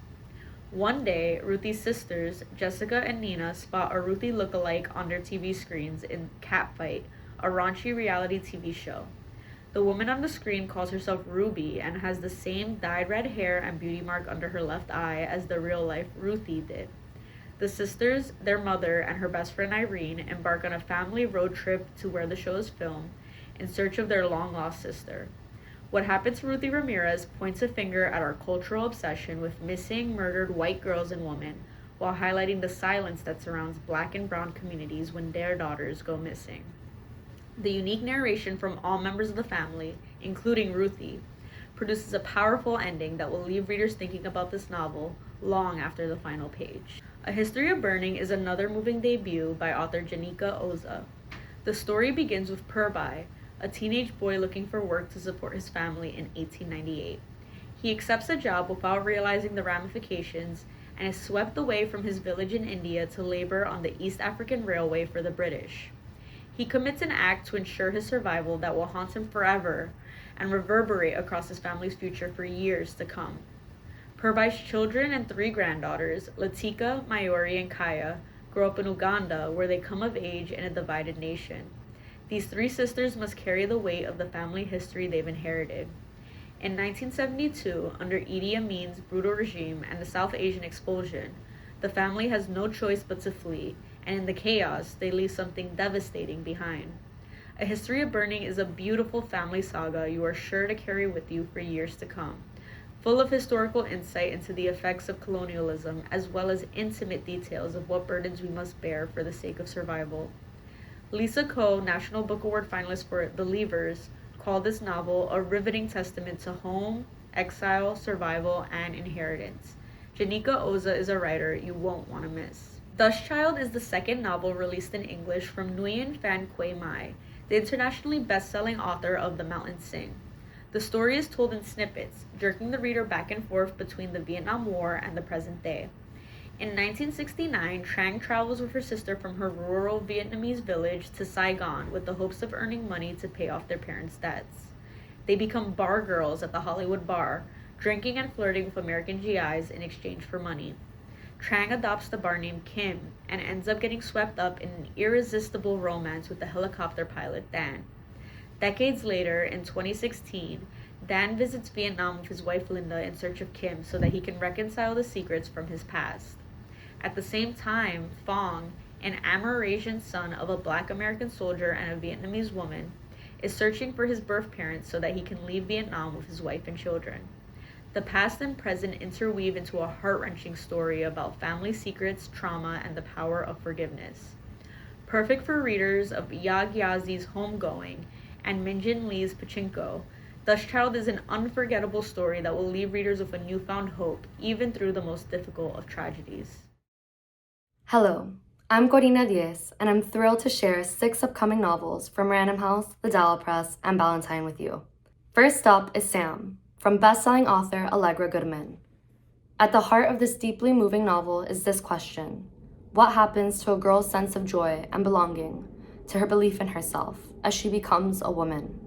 One day, Ruthie's sisters, Jessica and Nina, spot a Ruthie lookalike on their TV screens in Catfight, a raunchy reality TV show. The woman on the screen calls herself Ruby and has the same dyed red hair and beauty mark under her left eye as the real-life Ruthie did. The sisters, their mother, and her best friend Irene embark on a family road trip to where the show is filmed in search of their long-lost sister. What Happened to Ruthie Ramirez points a finger at our cultural obsession with missing, murdered white girls and women, while highlighting the silence that surrounds Black and brown communities when their daughters go missing. The unique narration from all members of the family, including Ruthie, produces a powerful ending that will leave readers thinking about this novel long after the final page. A History of Burning is another moving debut by author Janika Oza. The story begins with Purbai, a teenage boy looking for work to support his family in 1898. He accepts a job without realizing the ramifications and is swept away from his village in India to labor on the East African Railway for the British. He commits an act to ensure his survival that will haunt him forever and reverberate across his family's future for years to come. Purbai's children and three granddaughters, Latika, Mayuri, and Kaya, grow up in Uganda, where they come of age in a divided nation. These three sisters must carry the weight of the family history they've inherited. In 1972, under Idi Amin's brutal regime and the South Asian expulsion, the family has no choice but to flee, and in the chaos, they leave something devastating behind. A History of Burning is a beautiful family saga you are sure to carry with you for years to come, full of historical insight into the effects of colonialism, as well as intimate details of what burdens we must bear for the sake of survival. Lisa Ko, National Book Award finalist for The Leavers, called this novel a riveting testament to home, exile, survival, and inheritance. Janika Oza is a writer you won't want to miss. Dustchild is the second novel released in English from Nguyen Phan Quay Mai, the internationally best-selling author of The Mountains Sing. The story is told in snippets, jerking the reader back and forth between the Vietnam War and the present day. In 1969, Trang travels with her sister from her rural Vietnamese village to Saigon with the hopes of earning money to pay off their parents' debts. They become bar girls at the Hollywood bar, drinking and flirting with American GIs in exchange for money. Trang adopts the bar named Kim and ends up getting swept up in an irresistible romance with the helicopter pilot Dan. Decades later, in 2016, Dan visits Vietnam with his wife Linda in search of Kim so that he can reconcile the secrets from his past. At the same time, Phong, an Amerasian son of a Black American soldier and a Vietnamese woman, is searching for his birth parents so that he can leave Vietnam with his wife and children. The past and present interweave into a heart-wrenching story about family secrets, trauma, and the power of forgiveness. Perfect for readers of Yag Yazi's Homegoing and Minjin Lee's Pachinko, Dust Child is an unforgettable story that will leave readers with a newfound hope, even through the most difficult of tragedies. Hello, I'm Corina Diaz, and I'm thrilled to share 6 upcoming novels from Random House, the Soho Press, and Ballantine with you. First up is Sam, from best-selling author Allegra Goodman. At the heart of this deeply moving novel is this question: what happens to a girl's sense of joy and belonging, to her belief in herself, as she becomes a woman?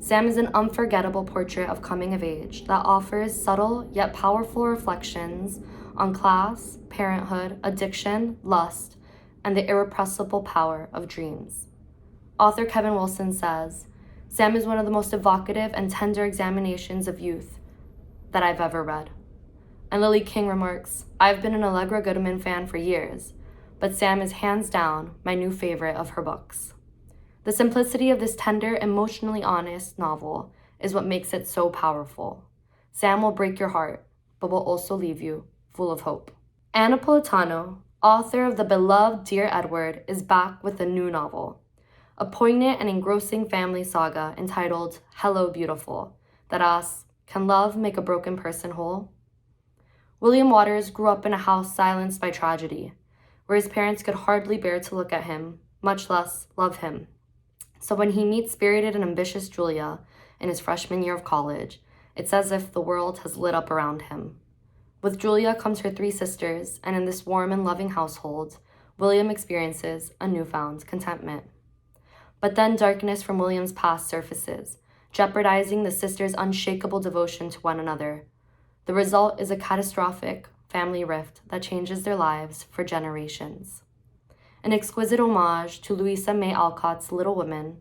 Sam is an unforgettable portrait of coming of age that offers subtle yet powerful reflections on class, parenthood, addiction, lust, and the irrepressible power of dreams. Author Kevin Wilson says, Sam is one of the most evocative and tender examinations of youth that I've ever read. And Lily King remarks, I've been an Allegra Goodman fan for years, but Sam is hands down my new favorite of her books. The simplicity of this tender, emotionally honest novel is what makes it so powerful. Sam will break your heart, but will also leave you full of hope. Anna Politano, author of the beloved Dear Edward, is back with a new novel, a poignant and engrossing family saga entitled Hello Beautiful, that asks, can love make a broken person whole? William Waters grew up in a house silenced by tragedy, where his parents could hardly bear to look at him, much less love him. So when he meets spirited and ambitious Julia in his freshman year of college, it's as if the world has lit up around him. With Julia comes her 3 sisters, and in this warm and loving household, William experiences a newfound contentment. But then darkness from William's past surfaces, jeopardizing the sisters' unshakable devotion to one another. The result is a catastrophic family rift that changes their lives for generations. An exquisite homage to Louisa May Alcott's Little Women,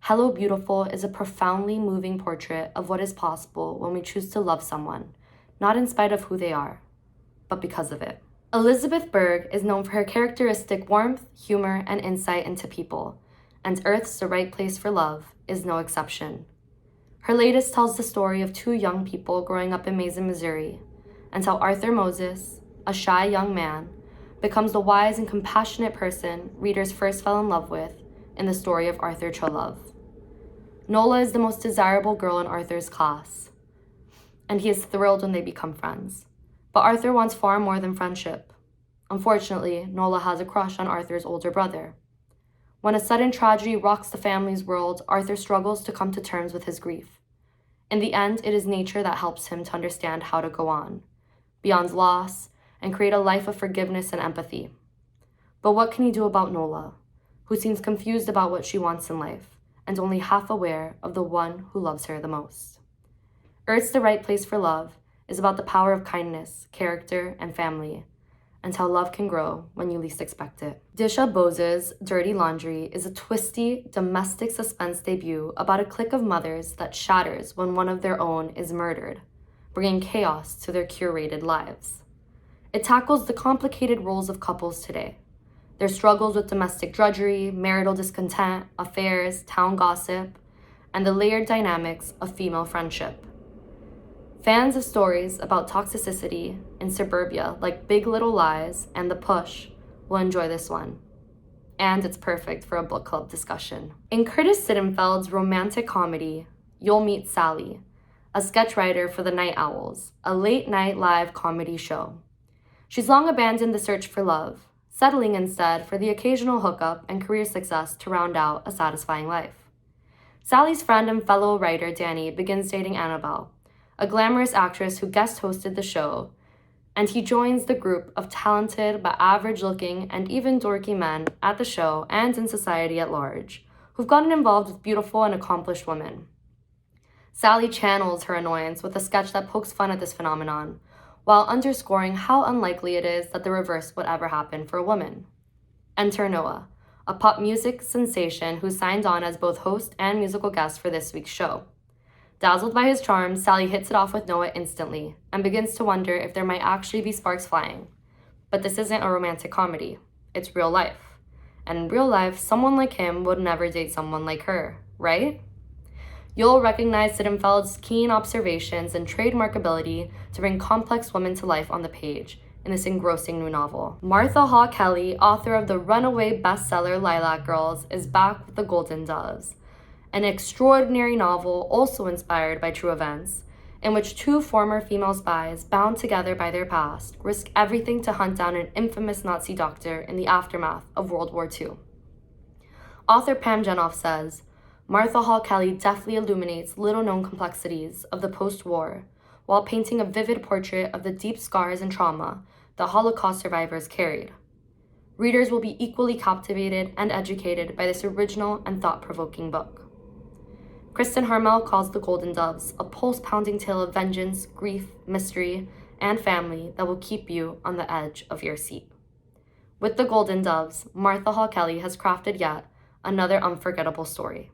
Hello Beautiful is a profoundly moving portrait of what is possible when we choose to love someone, not in spite of who they are, but because of it. Elizabeth Berg is known for her characteristic warmth, humor, and insight into people, and Earth's The Right Place for Love is no exception. Her latest tells the story of 2 young people growing up in Mason, Missouri, and how Arthur Moses, a shy young man, becomes the wise and compassionate person readers first fell in love with in the story of Arthur Trolove. Nola is the most desirable girl in Arthur's class, and he is thrilled when they become friends. But Arthur wants far more than friendship. Unfortunately, Nola has a crush on Arthur's older brother. When a sudden tragedy rocks the family's world, Arthur struggles to come to terms with his grief. In the end, it is nature that helps him to understand how to go on, beyond loss, and create a life of forgiveness and empathy. But what can he do about Nola, who seems confused about what she wants in life, and only half aware of the one who loves her the most? Earth's The Right Place for Love is about the power of kindness, character, and family, and how love can grow when you least expect it. Disha Bose's Dirty Laundry is a twisty, domestic suspense debut about a clique of mothers that shatters when one of their own is murdered, bringing chaos to their curated lives. It tackles the complicated roles of couples today, their struggles with domestic drudgery, marital discontent, affairs, town gossip, and the layered dynamics of female friendship. Fans of stories about toxicity in suburbia like Big Little Lies and The Push will enjoy this one. And it's perfect for a book club discussion. In Curtis Sittenfeld's romantic comedy, You'll Meet Sally, a sketch writer for The Night Owls, a late-night live comedy show. She's long abandoned the search for love, settling instead for the occasional hookup and career success to round out a satisfying life. Sally's friend and fellow writer Danny begins dating Annabelle, a glamorous actress who guest hosted the show, and he joins the group of talented but average-looking and even dorky men at the show and in society at large, who've gotten involved with beautiful and accomplished women. Sally channels her annoyance with a sketch that pokes fun at this phenomenon, while underscoring how unlikely it is that the reverse would ever happen for a woman. Enter Noah, a pop music sensation who signs on as both host and musical guest for this week's show. Dazzled by his charms, Sally hits it off with Noah instantly and begins to wonder if there might actually be sparks flying. But this isn't a romantic comedy. It's real life. And in real life, someone like him would never date someone like her, right? You'll recognize Sittenfeld's keen observations and trademark ability to bring complex women to life on the page in this engrossing new novel. Martha Hall Kelly, author of the runaway bestseller Lilac Girls, is back with The Golden Doves, an extraordinary novel also inspired by true events, in which two former female spies, bound together by their past, risk everything to hunt down an infamous Nazi doctor in the aftermath of World War II. Author Pam Jenoff says, Martha Hall Kelly deftly illuminates little-known complexities of the post-war, while painting a vivid portrait of the deep scars and trauma the Holocaust survivors carried. Readers will be equally captivated and educated by this original and thought-provoking book. Kristen Harmel calls The Golden Doves a pulse-pounding tale of vengeance, grief, mystery, and family that will keep you on the edge of your seat. With The Golden Doves, Martha Hall Kelly has crafted yet another unforgettable story.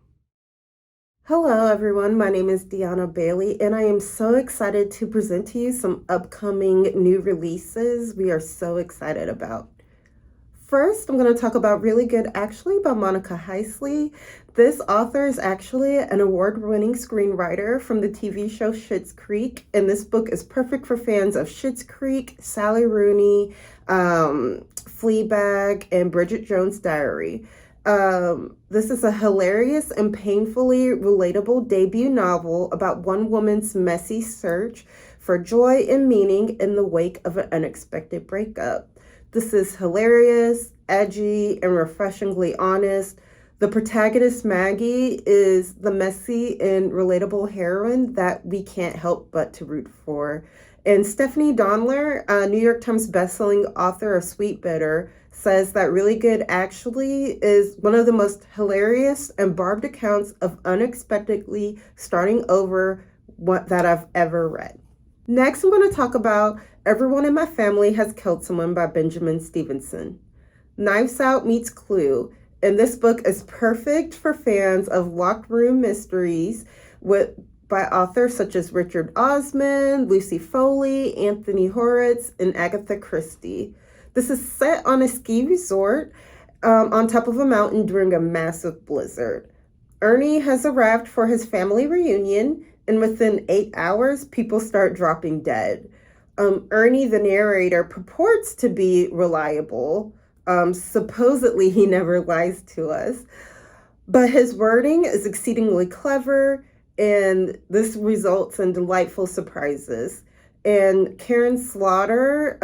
Hello everyone, my name is Deanna Bailey and I am so excited to present to you some upcoming new releases we are so excited about. First, I'm going to talk about Really Good Actually by Monica Heisley. This author is actually an award-winning screenwriter from the TV show Schitt's Creek, and this book is perfect for fans of Schitt's Creek, Sally Rooney, Fleabag, and Bridget Jones' Diary. This is a hilarious and painfully relatable debut novel about one woman's messy search for joy and meaning in the wake of an unexpected breakup. This is hilarious, edgy, and refreshingly honest. The protagonist, Maggie, is the messy and relatable heroine that we can't help but to root for. And Stephanie Donler, a New York Times bestselling author of Sweet Bitter, says that Really Good Actually is one of the most hilarious and barbed accounts of unexpectedly starting over that I've ever read. Next, I'm going to talk about Everyone in My Family Has Killed Someone by Benjamin Stevenson. Knives Out meets Clue, and this book is perfect for fans of locked room mysteries by authors such as Richard Osman, Lucy Foley, Anthony Horowitz, and Agatha Christie. This is set on a ski resort on top of a mountain during a massive blizzard. Ernie has arrived for his family reunion, and within 8 hours, people start dropping dead. Ernie, the narrator, purports to be reliable. Supposedly, he never lies to us. But his wording is exceedingly clever, and this results in delightful surprises. And Karen Slaughter,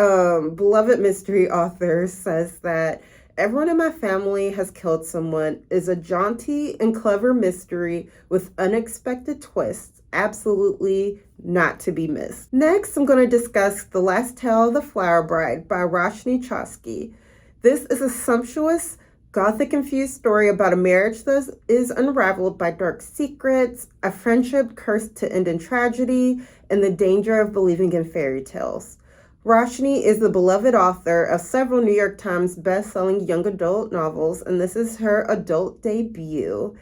beloved mystery author, says that Everyone in My Family Has Killed Someone is a jaunty and clever mystery with unexpected twists, absolutely not to be missed. Next, I'm going to discuss The Last Tale of the Flower Bride by Roshni Chokshi. This is a sumptuous, Gothic-infused story about a marriage that is unraveled by dark secrets, a friendship cursed to end in tragedy, and the danger of believing in fairy tales. Roshni is the beloved author of several New York Times best-selling young adult novels, and this is her adult debut.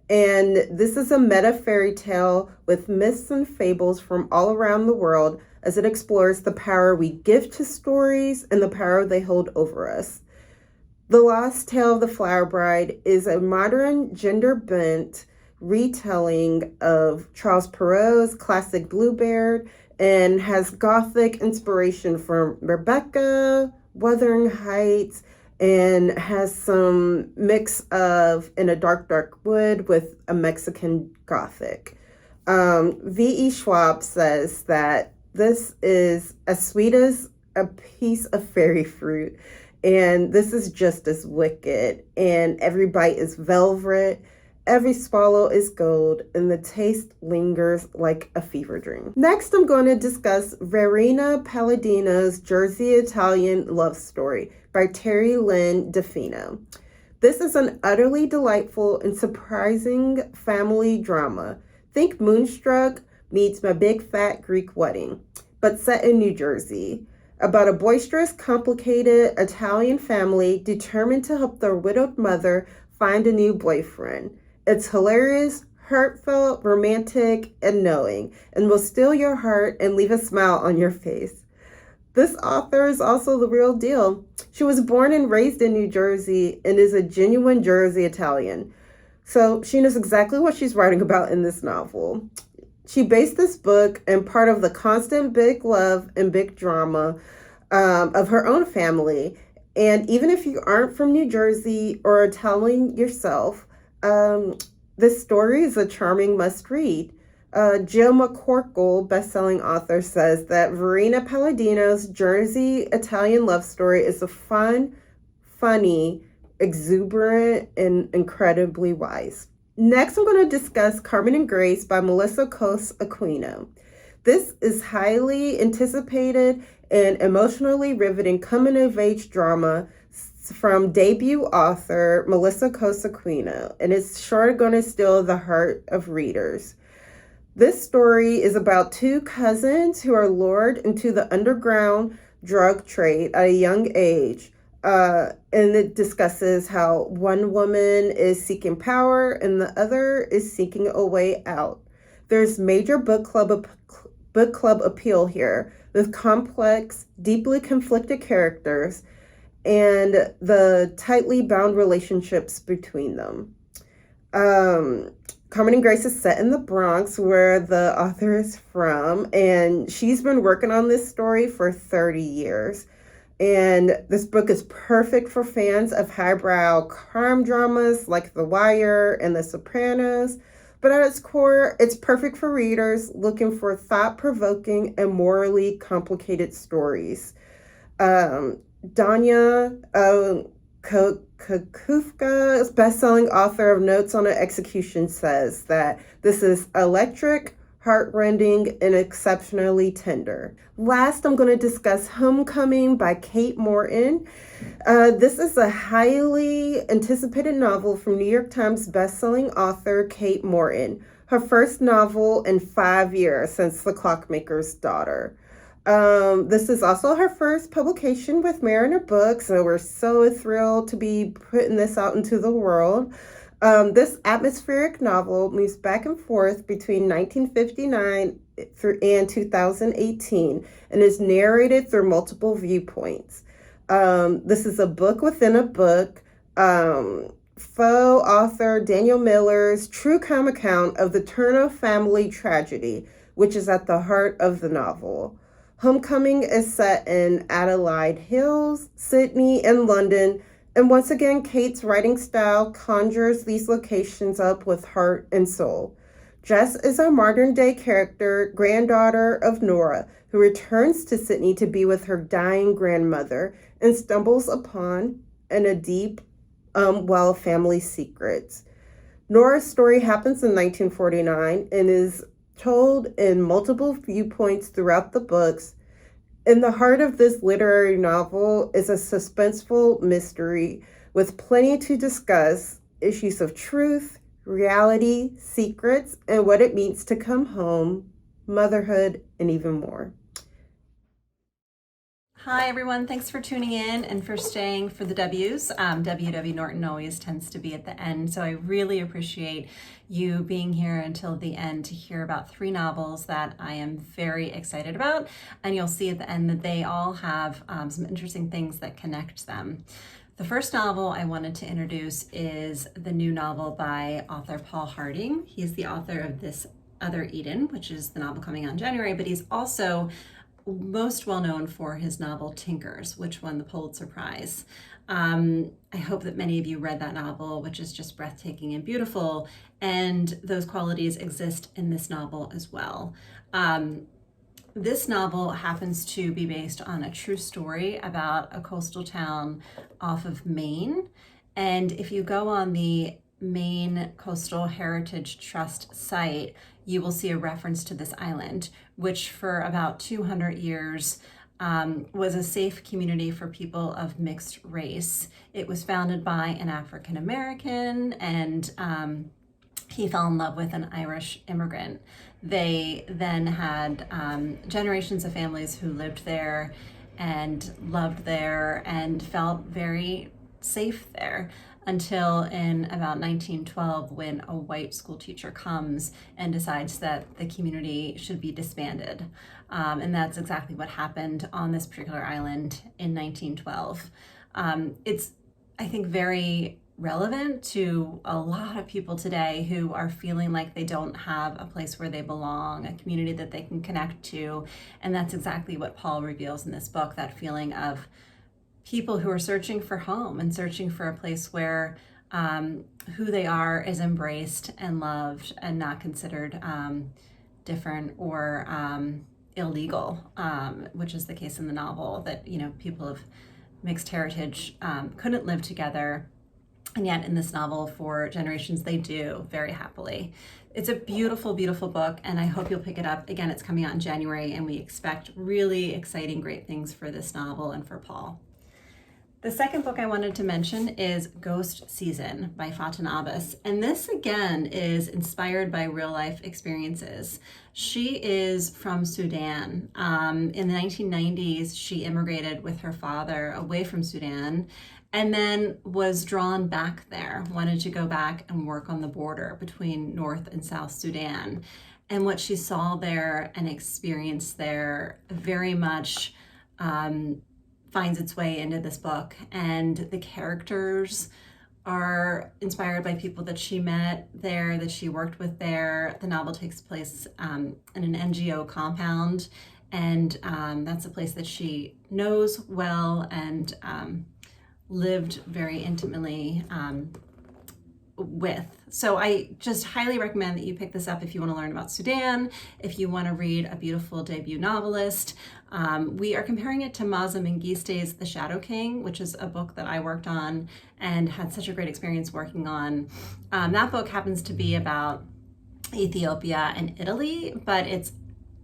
And this is a meta fairy tale with myths and fables from all around the world as it explores the power we give to stories and the power they hold over us. The Lost Tale of the Flower Bride is a modern, gender-bent retelling of Charles Perrault's classic Bluebeard and has Gothic inspiration from Rebecca, Wuthering Heights, and has some mix of In a Dark, Dark Wood with a Mexican Gothic. V.E. Schwab says that this is as sweet as a piece of fairy fruit, and this is just as wicked, and every bite is velvet, every swallow is gold, and the taste lingers like a fever dream. Next, I'm going to discuss Verena Palladino's Jersey Italian love story by Terry Lynn DeFino. This is an utterly delightful and surprising family drama. Think Moonstruck meets My Big Fat Greek Wedding, but set in New Jersey. about a boisterous, complicated Italian family determined to help their widowed mother find a new boyfriend. It's hilarious, heartfelt, romantic, and knowing, and will steal your heart and leave a smile on your face. This author is also the real deal. She was born and raised in New Jersey and is a genuine Jersey Italian. So she knows exactly what she's writing about in this novel. She based this book in part of the constant big love and big drama of her own family. And even if you aren't from New Jersey or Italian yourself, this story is a charming must-read. Jill McCorkle, best-selling author, says that Verena Palladino's Jersey Italian love story is a fun, funny, exuberant, and incredibly wise. Next, I'm going to discuss Carmen and Grace by Melissa Cos Aquino. This is highly anticipated and emotionally riveting coming-of-age drama from debut author Melissa Cos Aquino, and it's sure going to steal the heart of readers. This story is about two cousins who are lured into the underground drug trade at a young age. And it discusses how one woman is seeking power and the other is seeking a way out. There's major book club appeal here with complex, deeply conflicted characters and the tightly bound relationships between them. Carmen and Grace is set in the Bronx, where the author is from, and she's been working on this story for 30 years. And this book is perfect for fans of highbrow crime dramas like The Wire and The Sopranos. But at its core, it's perfect for readers looking for thought-provoking and morally complicated stories. Danya Kakufka's best-selling author of Notes on an Execution says that this is electric, heartrending, and exceptionally tender. Last, I'm going to discuss Homecoming by Kate Morton. This is a highly anticipated novel from New York Times bestselling author Kate Morton, her first novel in 5 years since The Clockmaker's Daughter. This is also her first publication with Mariner Books, so we're so thrilled to be putting this out into the world. This atmospheric novel moves back and forth between 1959 and 2018 and is narrated through multiple viewpoints. This is a book within a book. Faux author Daniel Miller's true crime account of the Turner family tragedy, which is at the heart of the novel. Homecoming is set in Adelaide Hills, Sydney, and London. And once again, Kate's writing style conjures these locations up with heart and soul. Jess is a modern-day character, granddaughter of Nora, who returns to Sydney to be with her dying grandmother and stumbles upon a deep well of family secrets. Nora's story happens in 1949 and is told in multiple viewpoints throughout the books. In the heart of this literary novel is a suspenseful mystery with plenty to discuss, issues of truth, reality, secrets, and what it means to come home, motherhood, and even more. Hi everyone, thanks for tuning in and for staying for the W's. WW Norton always tends to be at the end, so I really appreciate you being here until the end to hear about 3 novels that I am very excited about, and you'll see at the end that they all have some interesting things that connect them. The first novel I wanted to introduce is the new novel by author Paul Harding. He's the author of This Other Eden, which is the novel coming out in January, but he's also most well known for his novel Tinkers, which won the Pulitzer Prize. I hope that many of you read that novel, which is just breathtaking and beautiful, and those qualities exist in this novel as well. This novel happens to be based on a true story about a coastal town off of Maine, and if you go on the Maine Coastal Heritage Trust site, you will see a reference to this island, which for about 200 years was a safe community for people of mixed race. It was founded by an African American, and he fell in love with an Irish immigrant. They then had generations of families who lived there, and loved there and felt very safe there until in about 1912 when a white school teacher comes and decides that the community should be disbanded. And that's exactly what happened on this particular island in 1912. It's, I think, very relevant to a lot of people today who are feeling like they don't have a place where they belong, a community that they can connect to. And that's exactly what Paul reveals in this book, that feeling of people who are searching for home and searching for a place where who they are is embraced and loved and not considered different or illegal, which is the case in the novel, that, you know, people of mixed heritage couldn't live together. And yet in this novel, for generations, they do very happily. It's a beautiful, beautiful book, and I hope you'll pick it up. Again, it's coming out in January, and we expect really exciting, great things for this novel and for Paul. The second book I wanted to mention is Ghost Season by Faten Abbas. And this, again, is inspired by real-life experiences. She is from Sudan. In the 1990s, she immigrated with her father away from Sudan and then was drawn back there, wanted to go back and work on the border between North and South Sudan. And what she saw there and experienced there very much finds its way into this book. And the characters are inspired by people that she met there, that she worked with there. The novel takes place in an NGO compound, and that's a place that she knows well and lived very intimately with. So I just highly recommend that you pick this up if you want to learn about Sudan, if you want to read a beautiful debut novelist. We are comparing it to Maza Mengiste's The Shadow King, which is a book that I worked on and had such a great experience working on. That book happens to be about Ethiopia and Italy, but it's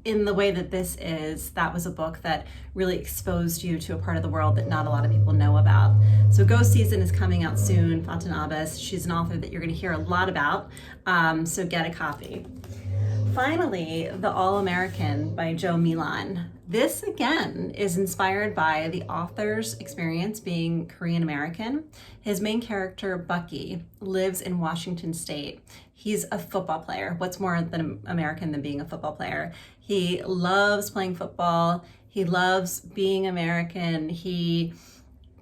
in the way that this is, that was a book that really exposed you to a part of the world that not a lot of people know about. So Ghost Season is coming out soon. Faten Abbas, she's an author that you're going to hear a lot about, so get a copy. Finally, The All-American by Joe Milan. This, again, is inspired by the author's experience being Korean American. His main character, Bucky, lives in Washington State. He's a football player. What's more than American than being a football player? He loves playing football. He loves being American. He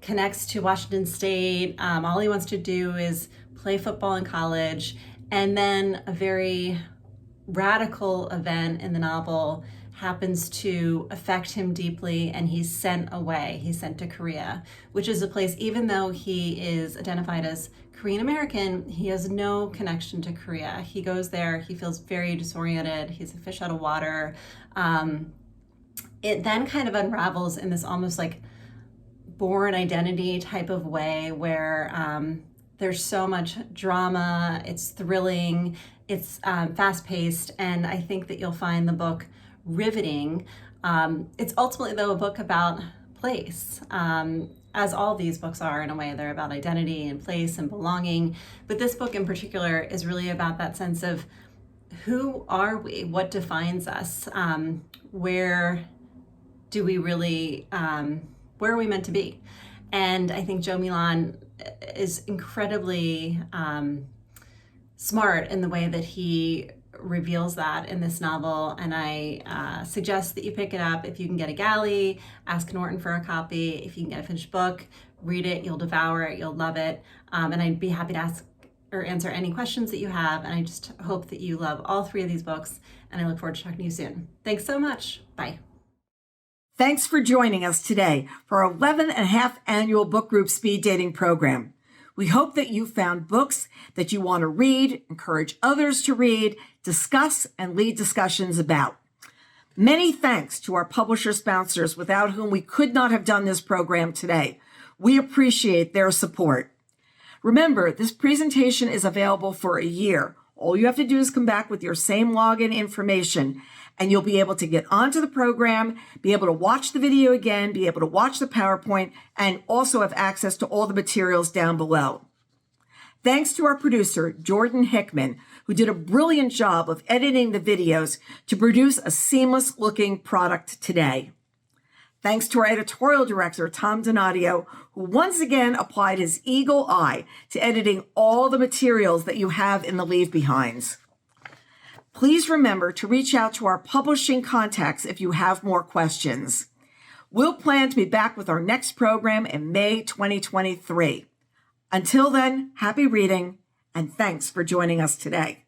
connects to Washington State. All he wants to do is play football in college. And then a very radical event in the novel happens to affect him deeply, and he's sent away. He's sent to Korea, which is a place, even though he is identified as Korean American, he has no connection to Korea. He goes there, he feels very disoriented, he's a fish out of water. It then kind of unravels in this almost like Born Identity type of way where there's so much drama, it's thrilling, it's fast-paced, and I think that you'll find the book riveting. It's ultimately, though, a book about place, as all these books are in a way. They're about identity and place and belonging. But this book in particular is really about that sense of who are we? What defines us? Where do we really, where are we meant to be? And I think Joe Milan is incredibly smart in the way that he reveals that in this novel, and I suggest that you pick it up if you can get a galley. Ask Norton for a copy. If you can get a finished book, read it, you'll devour it, you'll love it, and I'd be happy to ask or answer any questions that you have, and I just hope that you love all three of these books, and I look forward to talking to you soon. Thanks so much. Bye. Thanks for joining us today for our 11.5 annual book group speed dating program. We hope that you found books that you want to read, encourage others to read, discuss, and lead discussions about. Many thanks to our publisher sponsors without whom we could not have done this program today. We appreciate their support. Remember, this presentation is available for a year. All you have to do is come back with your same login information, and you'll be able to get onto the program, be able to watch the video again, be able to watch the PowerPoint, and also have access to all the materials down below. Thanks to our producer, Jordan Hickman, who did a brilliant job of editing the videos to produce a seamless-looking product today. Thanks to our editorial director, Tom Donadio, who once again applied his eagle eye to editing all the materials that you have in the leave behinds. Please remember to reach out to our publishing contacts if you have more questions. We'll plan to be back with our next program in May 2023. Until then, happy reading, and thanks for joining us today.